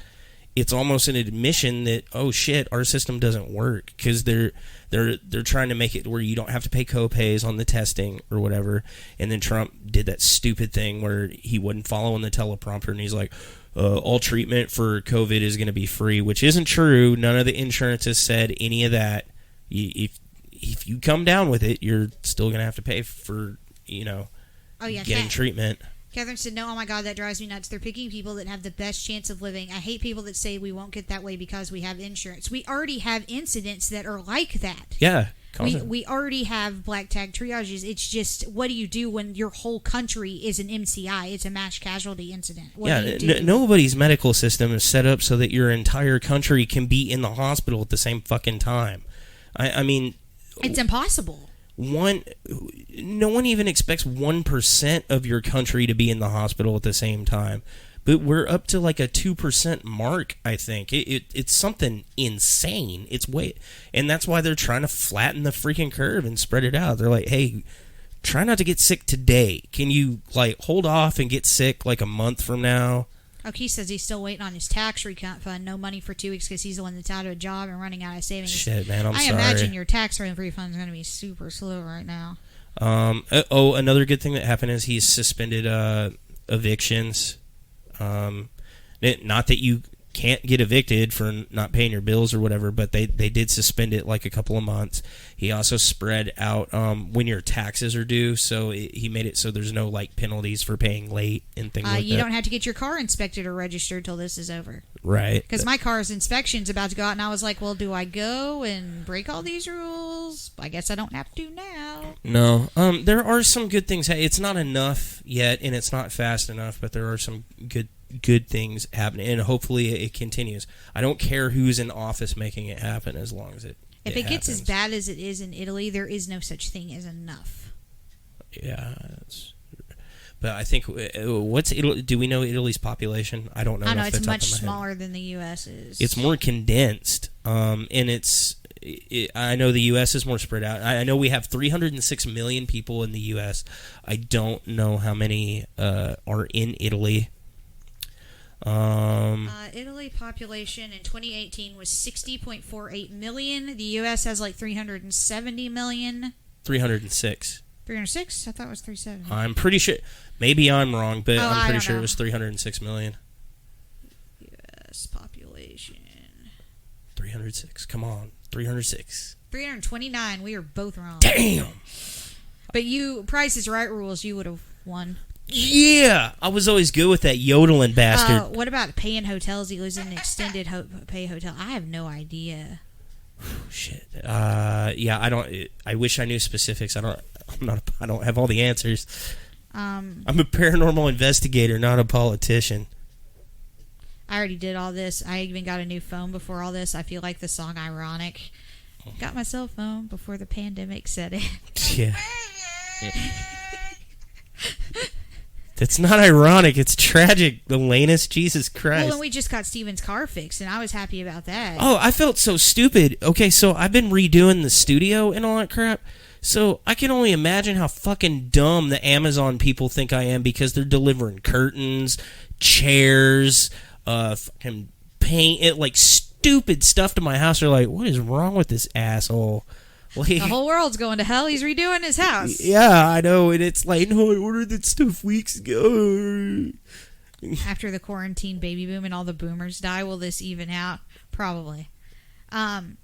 it's almost an admission that, oh shit, our system doesn't work, because they're trying to make it where you don't have to pay co-pays on the testing or whatever. And then Trump did that stupid thing where he wasn't following the teleprompter, and he's like, all treatment for COVID is going to be free, which isn't true. None of the insurance has said any of that. If you come down with it, you're still going to have to pay for, getting treatment. Catherine said, no, oh my God, that drives me nuts. They're picking people that have the best chance of living. I hate people that say we won't get that way because we have insurance. We already have incidents that are like that. Yeah. We already have black tag triages. It's just, what do you do when your whole country is an MCI? It's a mass casualty incident. What do you do? Nobody's medical system is set up so that your entire country can be in the hospital at the same fucking time. I mean... It's impossible. No one even expects 1% of your country to be in the hospital at the same time. But we're up to like a 2% mark, I think. It's something insane. And that's why they're trying to flatten the freaking curve and spread it out. They're like, hey, try not to get sick today. Can you hold off and get sick like a month from now? He says he's still waiting on his tax refund. No money for 2 weeks because he's the one that's out of a job and running out of savings. Shit, man, I'm sorry. I imagine your tax refund is going to be super slow right now. Another good thing that happened is he's suspended evictions. Not that you can't get evicted for not paying your bills or whatever, but they did suspend it like a couple of months. He also spread out when your taxes are due, so he made it so there's no penalties for paying late and things like that. You don't have to get your car inspected or registered till this is over. Right. Because my car's inspection's about to go out, and I was like, well, do I go and break all these rules? I guess I don't have to now. No. There are some good things. It's not enough yet, and it's not fast enough, but there are some good things happening, and hopefully it continues. I don't care who's in office making it happen as long as it If it gets as bad as it is in Italy, there is no such thing as enough. Yeah. But I think, what's Italy? Do we know Italy's population? I don't know. I know it's much smaller than the U.S. is. It's more condensed, and I know the U.S. is more spread out. I know we have 306 million people in the U.S. I don't know how many are in Italy. Italy population in 2018 was 60.48 million. The U.S. has 370 million. 306. 306? I thought it was 370. I'm pretty sure. Maybe I'm wrong, but I'm pretty sure know. it was 306 million. U.S. population. 306. Come on. 306. 329. We are both wrong. Damn! But Price is Right rules, you would have won. Yeah! I was always good with that yodeling bastard. What about paying hotels? He lives in an extended pay hotel. I have no idea. Shit. Yeah, I wish I knew specifics. I don't have all the answers. I'm a paranormal investigator, not a politician. I already did all this. I even got a new phone before all this. I feel like the song Ironic. Got my cell phone before the pandemic set in. Yeah. That's not ironic. It's tragic, Elanus. Jesus Christ. Well, and we just got Steven's car fixed, and I was happy about that. Oh, I felt so stupid. Okay, so I've been redoing the studio and all that crap. So I can only imagine how fucking dumb the Amazon people think I am, because they're delivering curtains, chairs, fucking paint, stupid stuff to my house. They're like, what is wrong with this asshole? The whole world's going to hell. He's redoing his house. Yeah, I know. And it's like, no, I ordered that stuff weeks ago. After the quarantine baby boom and all the boomers die, will this even out? Probably. Well,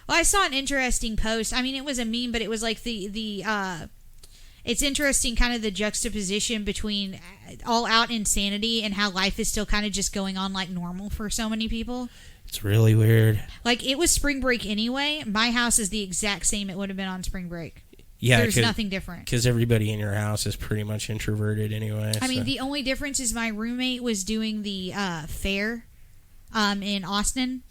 I saw an interesting post. I mean, it was a meme, but it was like it's interesting kind of the juxtaposition between all-out insanity and how life is still kind of just going on like normal for so many people. It's really weird. It was spring break anyway. My house is the exact same it would have been on spring break. Yeah, there's nothing different. Because everybody in your house is pretty much introverted anyway. I mean, the only difference is my roommate was doing the fair in Austin,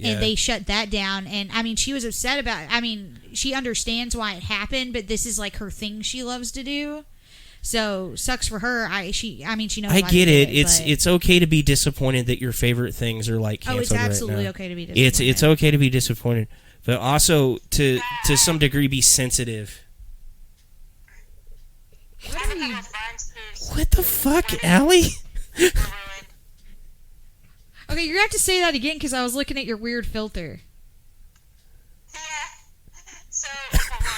and they shut that down. And, I mean, she was upset about it. I mean, she understands why it happened, but this is, her thing she loves to do. So sucks for her. She knows. I why get they it. did but- It's okay to be disappointed that your favorite things are like canceled it's absolutely right now. okay to be disappointed. It's okay to be disappointed, but also to some degree be sensitive. What I have are a you? couple of friends whose What the fuck, Allie? were ruined. Okay, you're gonna have to say that again because I was looking at your weird filter. Yeah. So, hold on.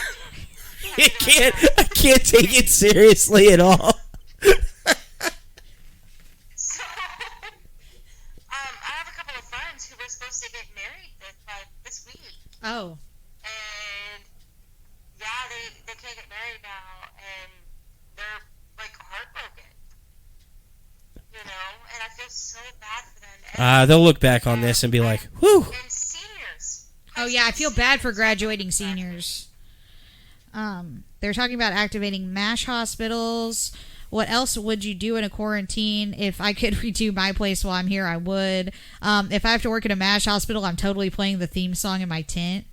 I can't take it seriously at all. So, I have a couple of friends who were supposed to get married this week, Oh, and yeah, they can't get married now, and they're like heartbroken, and I feel so bad for them. They'll look back on this and be like, "Whew." And seniors. oh yeah, I feel bad for graduating seniors. They're talking about activating MASH hospitals. What else would you do in a quarantine? If I could redo my place while I'm here, I would. If I have to work in a MASH hospital, I'm totally playing the theme song in my tent.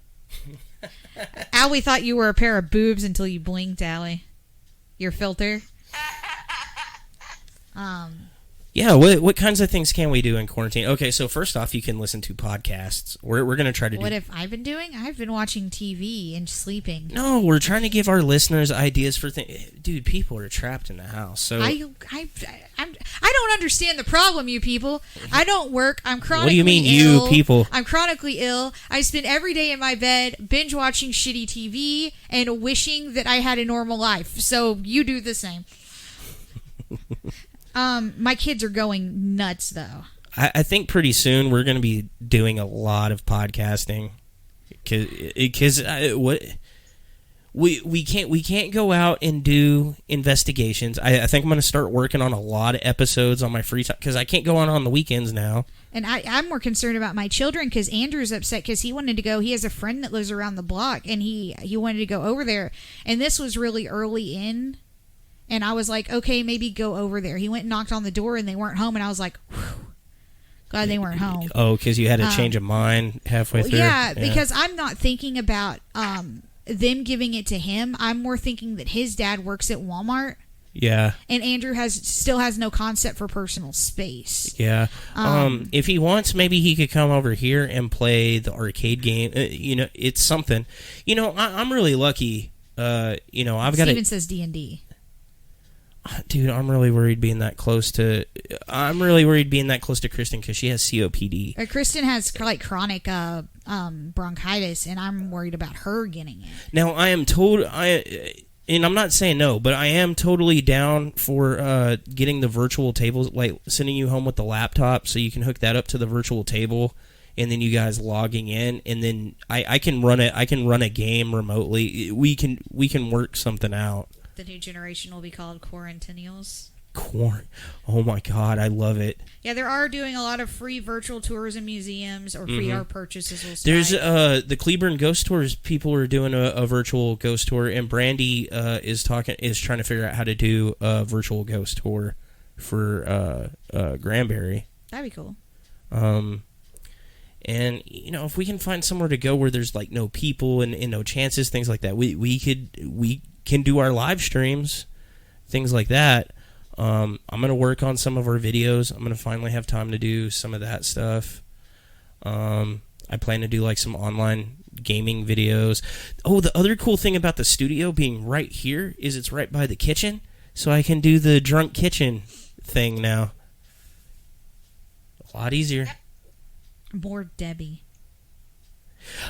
Allie thought you were a pair of boobs until you blinked, Allie. Your filter. Yeah, what kinds of things can we do in quarantine? Okay, so first off, you can listen to podcasts. We're going to try to do... What have I been doing? I've been watching TV and sleeping. No, we're trying to give our listeners ideas for things. Dude, people are trapped in the house. So I don't understand the problem, you people. I don't work. I'm chronically What do you mean, ill. you people? I'm chronically ill. I spend every day in my bed binge watching shitty TV and wishing that I had a normal life. So you do the same. My kids are going nuts, though. I think pretty soon we're going to be doing a lot of podcasting because we can't go out and do investigations. I think I'm going to start working on a lot of episodes on my free time because I can't go on the weekends now. And I'm more concerned about my children because Andrew's upset because he wanted to go. He has a friend that lives around the block, and he wanted to go over there. And this was really early in. And I was like, okay, maybe go over there. He went and knocked on the door, and they weren't home. And I was like, whew, glad they weren't home. Oh, because you had a change of mind halfway through? Yeah, because I'm not thinking about them giving it to him. I'm more thinking that his dad works at Walmart. Yeah. And Andrew still has no concept for personal space. Yeah. If he wants, maybe he could come over here and play the arcade game. It's something. I'm really lucky. I've got Steven says D&D. Dude, I'm really worried being that close to Kristen because she has COPD. Kristen has like chronic bronchitis, and I'm worried about her getting it. Now, and I'm not saying no, but I am totally down for getting the virtual tables, like sending you home with the laptop so you can hook that up to the virtual table, and then you guys logging in, and then I can run it. I can run a game remotely. We can work something out. The new generation will be called Quarantennials. Oh my God, I love it. Yeah, they are doing a lot of free virtual tours in museums or free art purchases. There's the Cleburne Ghost Tours. People are doing a virtual ghost tour, and Brandy is trying to figure out how to do a virtual ghost tour for Granbury. That'd be cool. And if we can find somewhere to go where there's like no people and no chances, things like that, we can do our live streams, things like that. I'm going to work on some of our videos. I'm going to finally have time to do some of that stuff. I plan to do like some online gaming videos. Oh, the other cool thing about the studio being right here is it's right by the kitchen, so I can do the drunk kitchen thing now. A lot easier. More Debbie.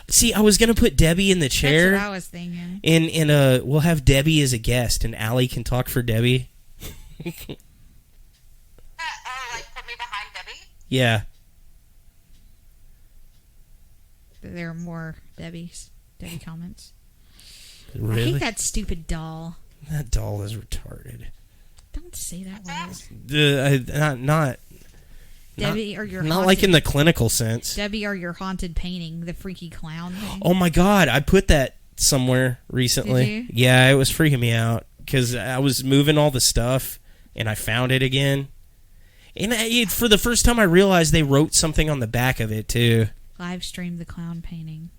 See, I was gonna put Debbie in the chair. That's what I was thinking. And we'll have Debbie as a guest, and Allie can talk for Debbie. Like put me behind Debbie? Yeah. There are more Debbie comments. Really? I hate that stupid doll. That doll is retarded. Don't say that word. Not Debbie or your not haunted, like in the clinical sense. Debbie or your haunted painting, the freaky clown thing. Oh my God, I put that somewhere recently. Did you? Yeah, it was freaking me out because I was moving all the stuff and I found it again. And for the first time, I realized they wrote something on the back of it too. Live stream the clown painting.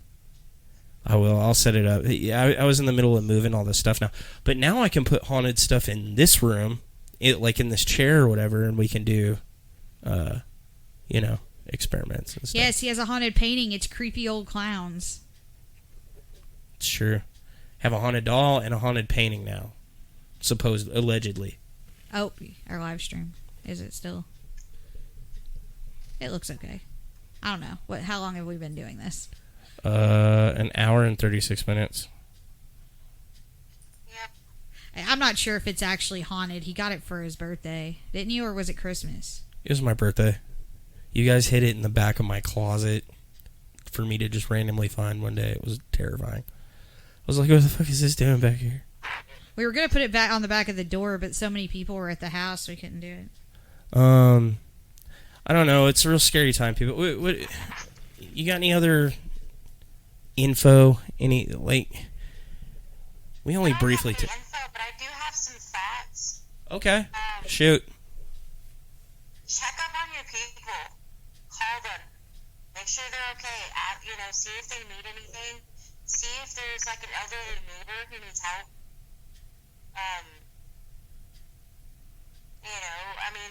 I will. I'll set it up. Yeah, I was in the middle of moving all this stuff now. But now I can put haunted stuff in this room, like in this chair or whatever, and we can do, experiments and stuff. Yes, he has a haunted painting. It's creepy old clowns. It's true. Have a haunted doll and a haunted painting now. Allegedly. Oh, our live stream. Is it still? It looks okay. I don't know. How long have we been doing this? An hour and 36 minutes. Yep. I'm not sure if it's actually haunted. He got it for his birthday. Didn't you, or was it Christmas? It was my birthday. You guys hid it in the back of my closet for me to just randomly find one day. It was terrifying. I was like, what the fuck is this doing back here? We were going to put it back on the back of the door, but so many people were at the house we couldn't do it. I don't know. It's a real scary time, people. What you got any other info? We only briefly... info, but I do have some facts. Okay. Shoot. Check up on your people. Call them. Make sure they're okay. See if they need anything. See if there's like an elderly neighbor who needs help.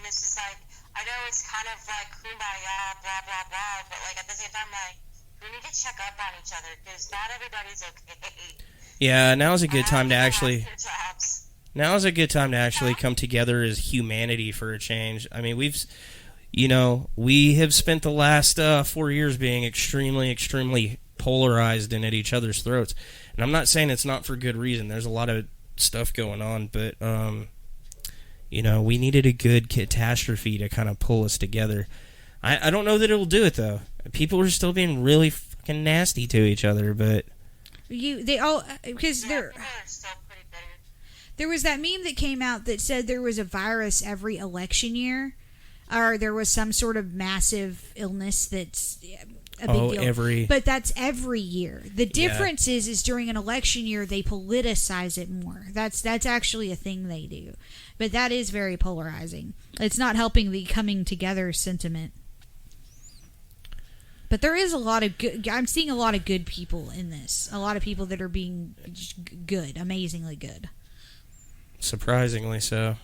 This is like, I know it's kind of like kumbaya, blah, blah, blah, but like at the same time, like, we need to check up on each other because not everybody's okay. Yeah, now's a good time to actually... Now is a good time to actually come together as humanity for a change. I mean, we have spent the last 4 years being extremely, extremely polarized and at each other's throats. And I'm not saying it's not for good reason. There's a lot of stuff going on, but, we needed a good catastrophe to kind of pull us together. I don't know that it'll do it, though. People are still being really fucking nasty to each other, but... Because they're still pretty bitter. There was that meme that came out that said there was a virus every election year, or there was some sort of massive illness that's a big deal. But that's every year. The difference is during an election year they politicize it more. That's actually a thing they do. But that is very polarizing. It's not helping the coming together sentiment. But there is a lot of good... I'm seeing a lot of good people in this. A lot of people that are being good, amazingly good. Surprisingly so.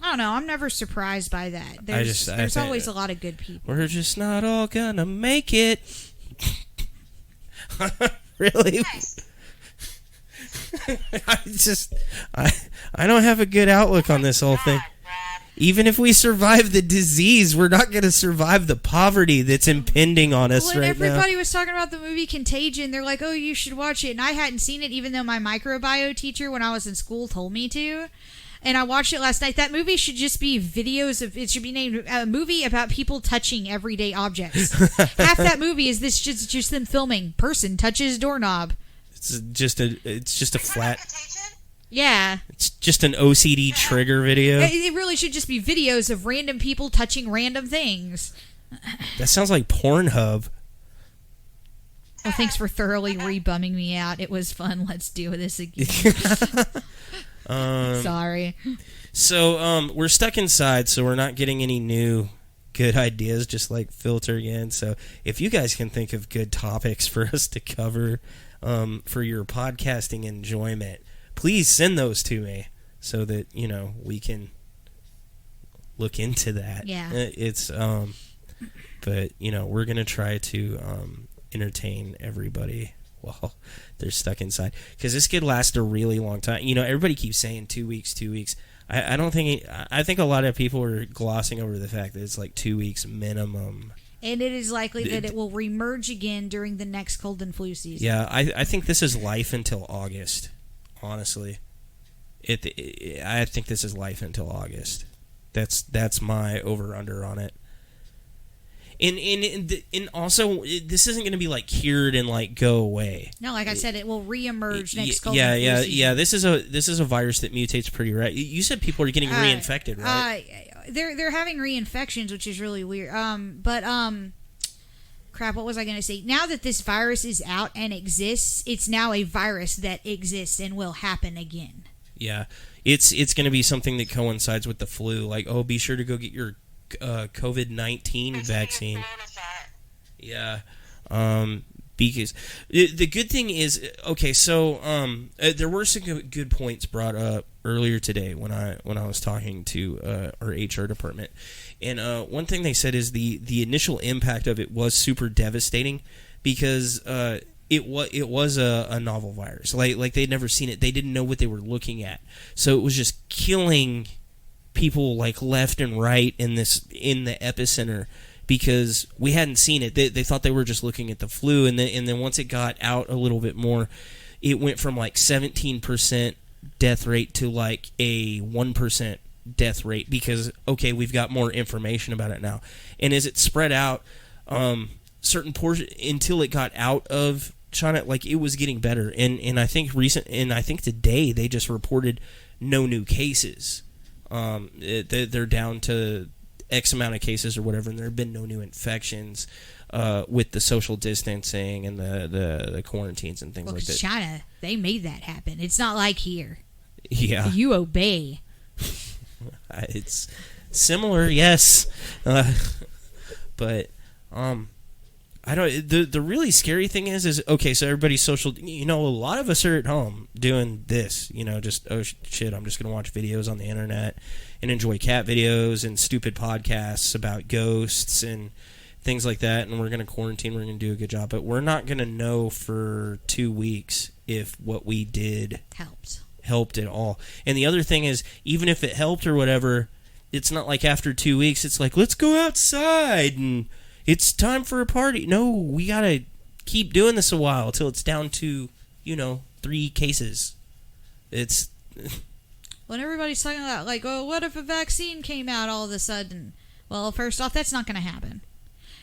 I don't know. I'm never surprised by that. There's always a lot of good people. We're just not all gonna make it. Really? I don't have a good outlook on this whole thing. Even if we survive the disease, we're not going to survive the poverty that's impending on us right now. Everybody was talking about the movie Contagion. They're like, oh, you should watch it. And I hadn't seen it, even though my microbiome teacher when I was in school told me to. And I watched it last night. That movie should just be videos of... It should be named a movie about people touching everyday objects. Half that movie is this just them filming. Person touches doorknob. It's just a flat... Yeah. It's just an OCD trigger video. It really should just be videos of random people touching random things. That sounds like Pornhub. Well, thanks for thoroughly re-bumming me out. It was fun. Let's do this again. Sorry. So, we're stuck inside, so we're not getting any new good ideas, just like filtering in. So, if you guys can think of good topics for us to cover for your podcasting enjoyment, please send those to me so that, we can look into that. Yeah. But, we're going to try to entertain everybody while they're stuck inside. Because this could last a really long time. Everybody keeps saying 2 weeks, 2 weeks. I don't think... I think a lot of people are glossing over the fact that it's like 2 weeks minimum. And it is likely that it will reemerge again during the next cold and flu season. Yeah, I think this is life until August. Honestly, I think this is life until August. That's my over/under on it. And also, this isn't going to be like cured and like go away. No, like I said, it will reemerge next cold and flu season. Yeah. This is a virus that mutates pretty right. You said people are getting reinfected, right? They're having reinfections, which is really weird. Crap, what was I going to say? Now that this virus is out and exists, it's now a virus that exists and will happen again. Yeah, it's going to be something that coincides with the flu. Like, be sure to go get your Covid-19 vaccine. Yeah. Because the good thing is, okay, so there were some good points brought up earlier today when I was talking to our HR department, and one thing they said is the initial impact of it was super devastating because it was a novel virus, like they'd never seen it, they didn't know what they were looking at, so it was just killing people like left and right in the epicenter. Because we hadn't seen it. They thought they were just looking at the flu, and then once it got out a little bit more, it went from like 17% death rate to like a 1% death rate because, okay, we've got more information about it now. And as it spread out, certain portion until it got out of China, like it was getting better. And I think today they just reported no new cases. They're down to X amount of cases or whatever, and there have been no new infections with the social distancing and the quarantines and things like that. China, they made that happen. It's not like here. Yeah. You obey. It's similar, yes. But I don't. The really scary thing is okay. So everybody's social. A lot of us are at home doing this. Just shit. I'm just gonna watch videos on the internet and enjoy cat videos and stupid podcasts about ghosts and things like that. And we're gonna quarantine. We're gonna do a good job, but we're not gonna know for 2 weeks if what we did helped at all. And the other thing is, even if it helped or whatever, it's not like after 2 weeks, it's like let's go outside and it's time for a party. No, we gotta keep doing this a while till it's down to 3 cases. It's when everybody's talking about like, oh, what if a vaccine came out all of a sudden? Well, first off, that's not going to happen.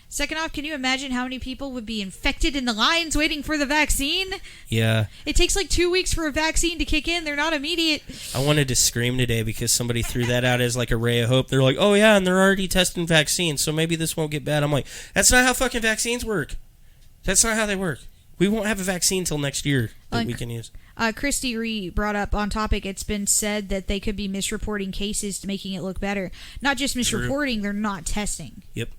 Second off, can you imagine how many people would be infected in the lines waiting for the vaccine? Yeah. It takes like 2 weeks for a vaccine to kick in. They're not immediate. I wanted to scream today because somebody threw that out as like a ray of hope. They're like, oh yeah, and they're already testing vaccines, so maybe this won't get bad. I'm like, that's not how fucking vaccines work. That's not how they work. We won't have a vaccine till next year that we can use. Christy Ree brought up on topic, it's been said that they could be misreporting cases to making it look better. Not just misreporting, True. They're not testing. Yep.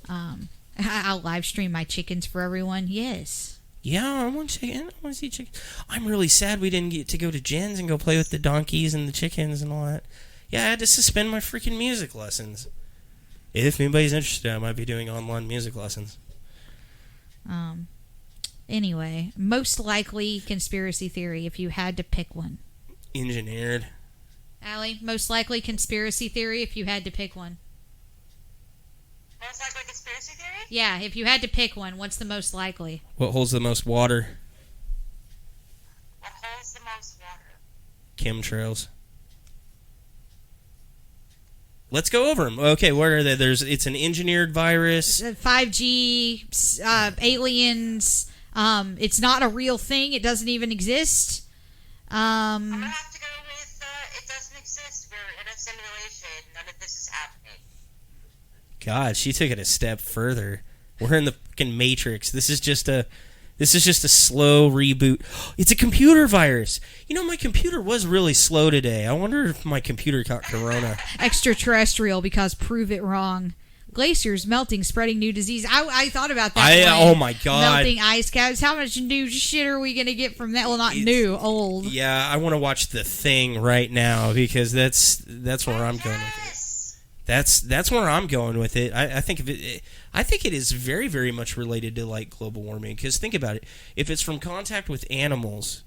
I'll live stream my chickens for everyone. Yes. Yeah, I want chicken. I want to see chicken. I'm really sad we didn't get to go to Jen's and go play with the donkeys and the chickens and all that. Yeah, I had to suspend my freaking music lessons. If anybody's interested, I might be doing online music lessons. Anyway, most likely conspiracy theory if you had to pick one. Engineered. Allie, most likely conspiracy theory if you had to pick one. Most likely conspiracy theory? Yeah, if you had to pick one, what's the most likely? What holds the most water? What holds the most water? Chemtrails. Let's go over them. Okay, what are they? It's an engineered virus. 5G, aliens. It's not a real thing. It doesn't even exist. I'm going to have to go with it doesn't exist. We're in a simulation. None of this is happening. God, she took it a step further. We're in the fucking Matrix. This is just a slow reboot. It's a computer virus. My computer was really slow today. I wonder if my computer caught corona. Extraterrestrial, because prove it wrong. Glaciers melting, spreading new disease. I thought about that. Oh my God. Melting ice caps. How much new shit are we going to get from that? Well, not new, old. Yeah, I want to watch The Thing right now because that's where I'm going with it. That's where I'm going with it. I think it is very, very much related to like global warming. Because think about it, if it's from contact with animals,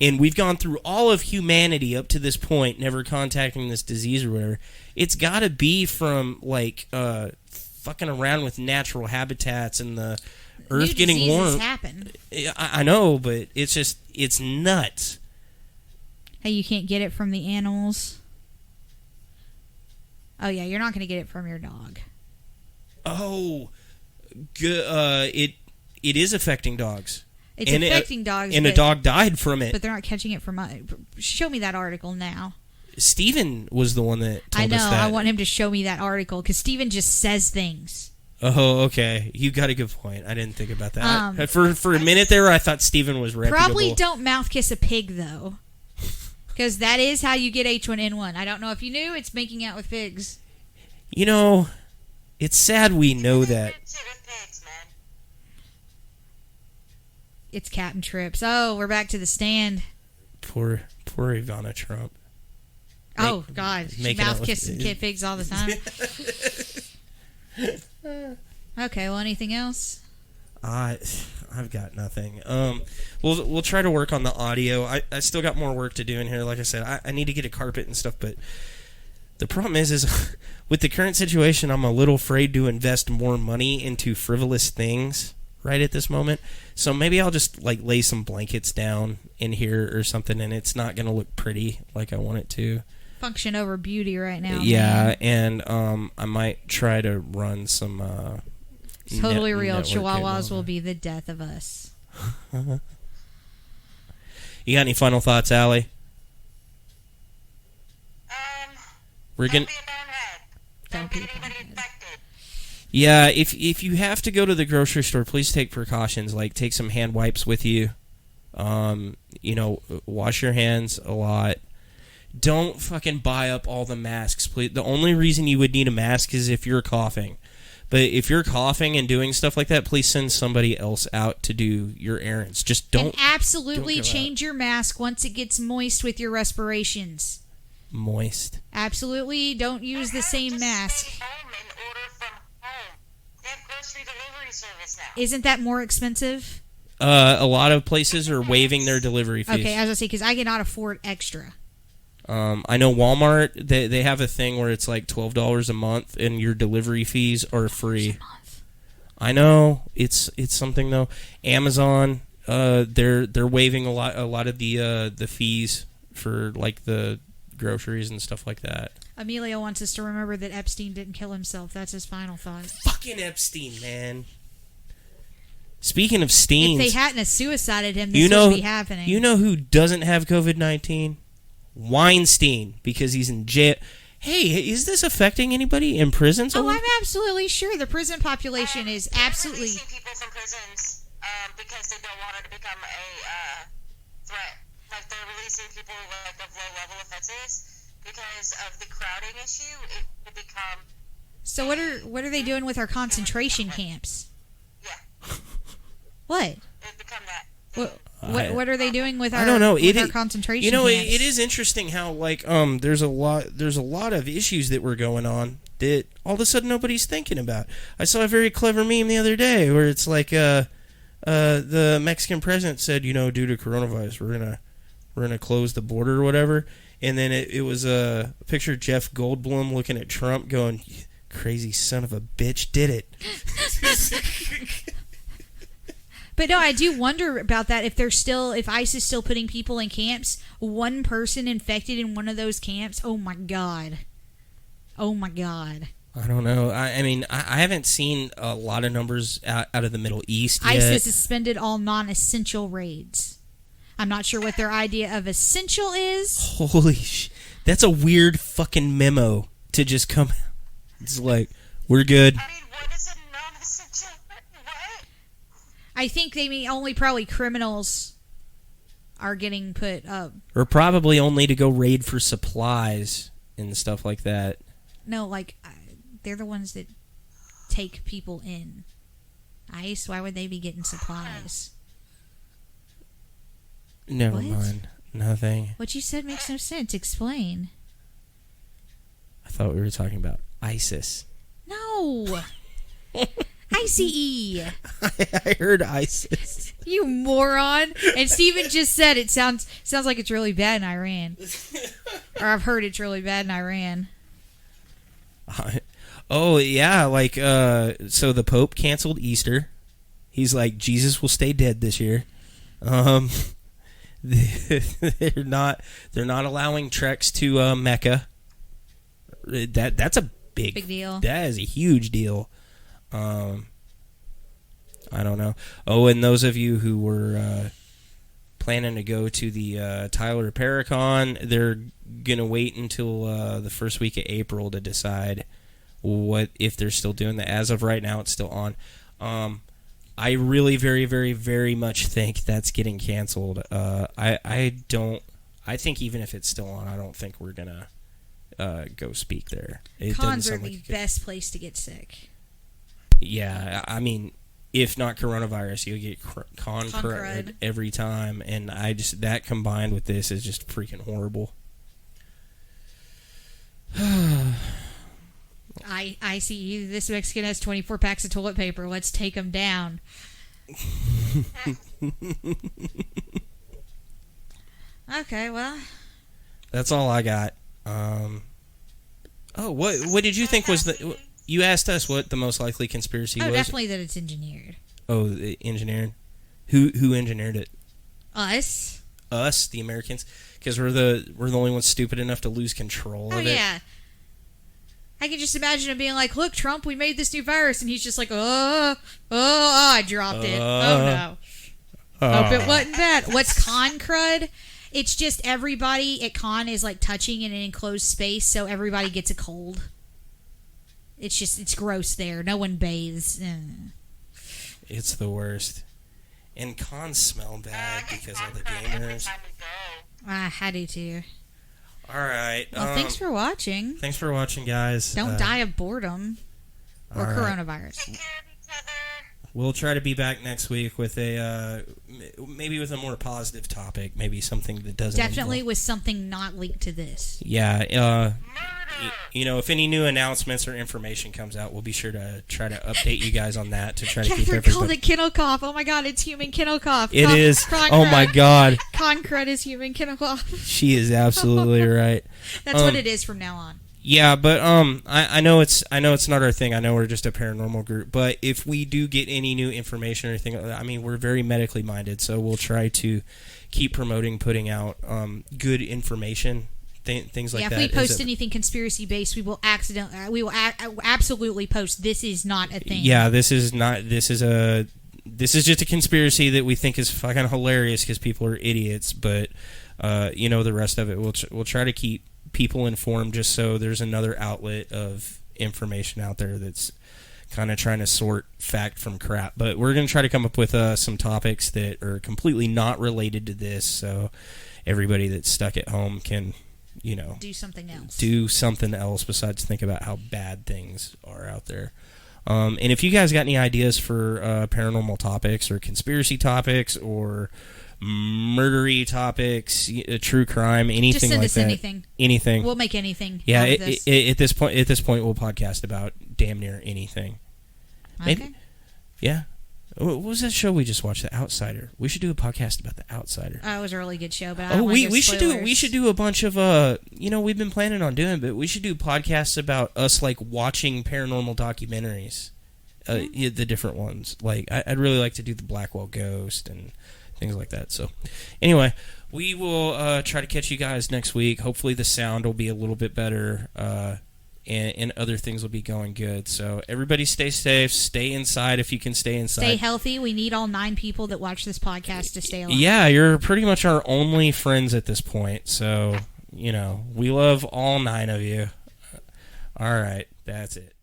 and we've gone through all of humanity up to this point, never contacting this disease or whatever, it's got to be from like fucking around with natural habitats and the Earth getting warm. Happen. I know, but it's nuts. Hey, you can't get it from the animals. Oh, yeah, you're not going to get it from your dog. Oh, good. It is affecting dogs. It's affecting dogs. And a dog died from it. But they're not catching it from... Show me that article now. Steven was the one that told us that. I want him to show me that article, because Steven just says things. Oh, okay. You got a good point. I didn't think about that. For a minute there, I thought Steven was reputable. Probably don't mouth kiss a pig, though. Because that is how you get H1N1. I don't know if you knew, it's making out with pigs. It's sad we know that. It's Captain Trips. Oh, we're back to the stand. Poor Ivana Trump. Oh, God. She mouth kissing kid pigs all the time. Okay, well, anything else? I've got nothing. We'll try to work on the audio. I still got more work to do in here. Like I said, I need to get a carpet and stuff, but the problem is with the current situation, I'm a little afraid to invest more money into frivolous things right at this moment. So maybe I'll just like lay some blankets down in here or something, and it's not going to look pretty like I want it to. Function over beauty right now. Yeah, man. and I might try to run some totally real Chihuahuas will be the death of us. You got any final thoughts, Allie? We're Don't gonna. be a bonehead. Don't get anybody infected. Yeah, if you have to go to the grocery store, please take precautions. Like take some hand wipes with you. Wash your hands a lot. Don't fucking buy up all the masks, please. The only reason you would need a mask is if you're coughing. But if you're coughing and doing stuff like that, please send somebody else out to do your errands. Just don't. And absolutely don't change your mask once it gets moist with your respirations. Moist. Absolutely don't use the same mask. Stay home and order from home. They have grocery delivery service now. Isn't that more expensive? A lot of places are waiving their delivery fees. Okay, as I say, because I cannot afford extra. I know Walmart, they have a thing where it's like $12 a month and your delivery fees are free. I know it's something though. Amazon, they're waiving a lot of the fees for like the groceries and stuff like that. Amelia wants us to remember that Epstein didn't kill himself. That's his final thought. Fucking Epstein, man. Speaking of Steens, if they hadn't have suicided him, this wouldn't be happening. You know who doesn't have COVID-19? Weinstein, because he's in jail. Hey, is this affecting anybody in prisons? Oh, I'm absolutely sure the prison population is absolutely. They're releasing people from prisons because they don't want it to become a threat. Like they're releasing people like of low-level offenses because of the crowding issue. It will become. So what are they doing with our concentration camps? Yeah. What? It become that. What are they doing with our? I don't know. Our concentration camps? It is interesting how like there's a lot of issues that were going on that all of a sudden nobody's thinking about. I saw a very clever meme the other day where it's like the Mexican president said, due to coronavirus, we're gonna close the border or whatever, and then it was a picture of Jeff Goldblum looking at Trump going, "Crazy son of a bitch, did it." But no, I do wonder about that. If ICE is still putting people in camps, one person infected in one of those camps. Oh my god. I don't know. I mean, I haven't seen a lot of numbers out of the Middle East yet. ICE has suspended all non-essential raids. I'm not sure what their idea of essential is. Holy shit. That's a weird fucking memo to just come out. It's like, we're good. I mean, what is a non-essential? What? I think they mean only probably criminals are getting put up. Or probably only to go raid for supplies and stuff like that. No, like, they're the ones that take people in. ICE, why would they be getting supplies? Never What? mind. Nothing. What you said makes no sense. Explain. I thought we were talking about ISIS. No! ICE! I heard ISIS. You moron! And Steven just said it sounds like it's really bad in Iran. Or I've heard it's really bad in Iran. Oh, yeah, like, so the Pope canceled Easter. He's like, Jesus will stay dead this year. They're not allowing treks to Mecca. That's a big deal. That is a huge deal. I don't know. Oh, and those of you who were planning to go to the Tyler Paracon, they're gonna wait until the first week of April to decide what if they're still doing that. As of right now, it's still on. I really very, very, very much think that's getting canceled. I think even if it's still on, I don't think we're gonna go speak there. It Cons doesn't are sound the like best place to get sick. Yeah, I mean, if not coronavirus, you'll get con crud every time. And that combined with this is just freaking horrible. I see you. This Mexican has 24 packs of toilet paper. Let's take them down. Okay, well. That's all I got. What did you think was the... You asked us what the most likely conspiracy was. Oh, definitely that it's engineered. Oh, engineered? Who engineered it? Us. Us, the Americans? Because we're the only ones stupid enough to lose control of it. Oh, yeah. I can just imagine him being like, look, Trump, we made this new virus. And he's just like, I dropped it. Oh, no. Hope it wasn't bad. What's con crud? It's just everybody at con is like touching in an enclosed space, so everybody gets a cold. It's gross there. No one bathes. It's the worst. And cons smell bad because of the gamers. I do too. All right. Well, thanks for watching. Thanks for watching, guys. Don't die of boredom or coronavirus. Take care of each other. We'll try to be back next week with maybe with a more positive topic, maybe something that doesn't definitely with something not linked to this. Yeah, if any new announcements or information comes out, we'll be sure to try to update you guys on that to try to keep everybody. Catherine called it kennel cough. Oh my God, it's human kennel cough. It is. Oh my God. Con crud is human kennel cough. She is absolutely right. That's what it is from now on. Yeah, but I know it's not our thing. I know we're just a paranormal group. But if we do get any new information or anything, I mean, we're very medically minded, so we'll try to keep putting out good information, things like that. Yeah, if we post anything conspiracy based, we will absolutely post. This is not a thing. Yeah, this is not. This is just a conspiracy that we think is fucking hilarious because people are idiots. But the rest of it, we'll try to keep people informed, just so there's another outlet of information out there that's kind of trying to sort fact from crap. But we're going to try to come up with some topics that are completely not related to this, so everybody that's stuck at home can, do something else. Do something else besides think about how bad things are out there. And if you guys got any ideas for paranormal topics or conspiracy topics or murdery topics, true crime, anything just send like us that. Anything. We'll make anything. Yeah, out of this. At this point, we'll podcast about damn near anything. Maybe, okay. Yeah. What was that show we just watched? The Outsider. We should do a podcast about The Outsider. Oh, it was a really good show, but I don't want to give spoilers. We should do a bunch of we've been planning on doing, but we should do podcasts about us like watching paranormal documentaries, the different ones. Like I'd really like to do the Blackwell Ghost and things like that. So, anyway, we will try to catch you guys next week. Hopefully, the sound will be a little bit better, and other things will be going good. So, everybody stay safe. Stay inside if you can stay inside. Stay healthy. We need all 9 people that watch this podcast to stay alive. Yeah, you're pretty much our only friends at this point. So, we love all 9 of you. All right, that's it.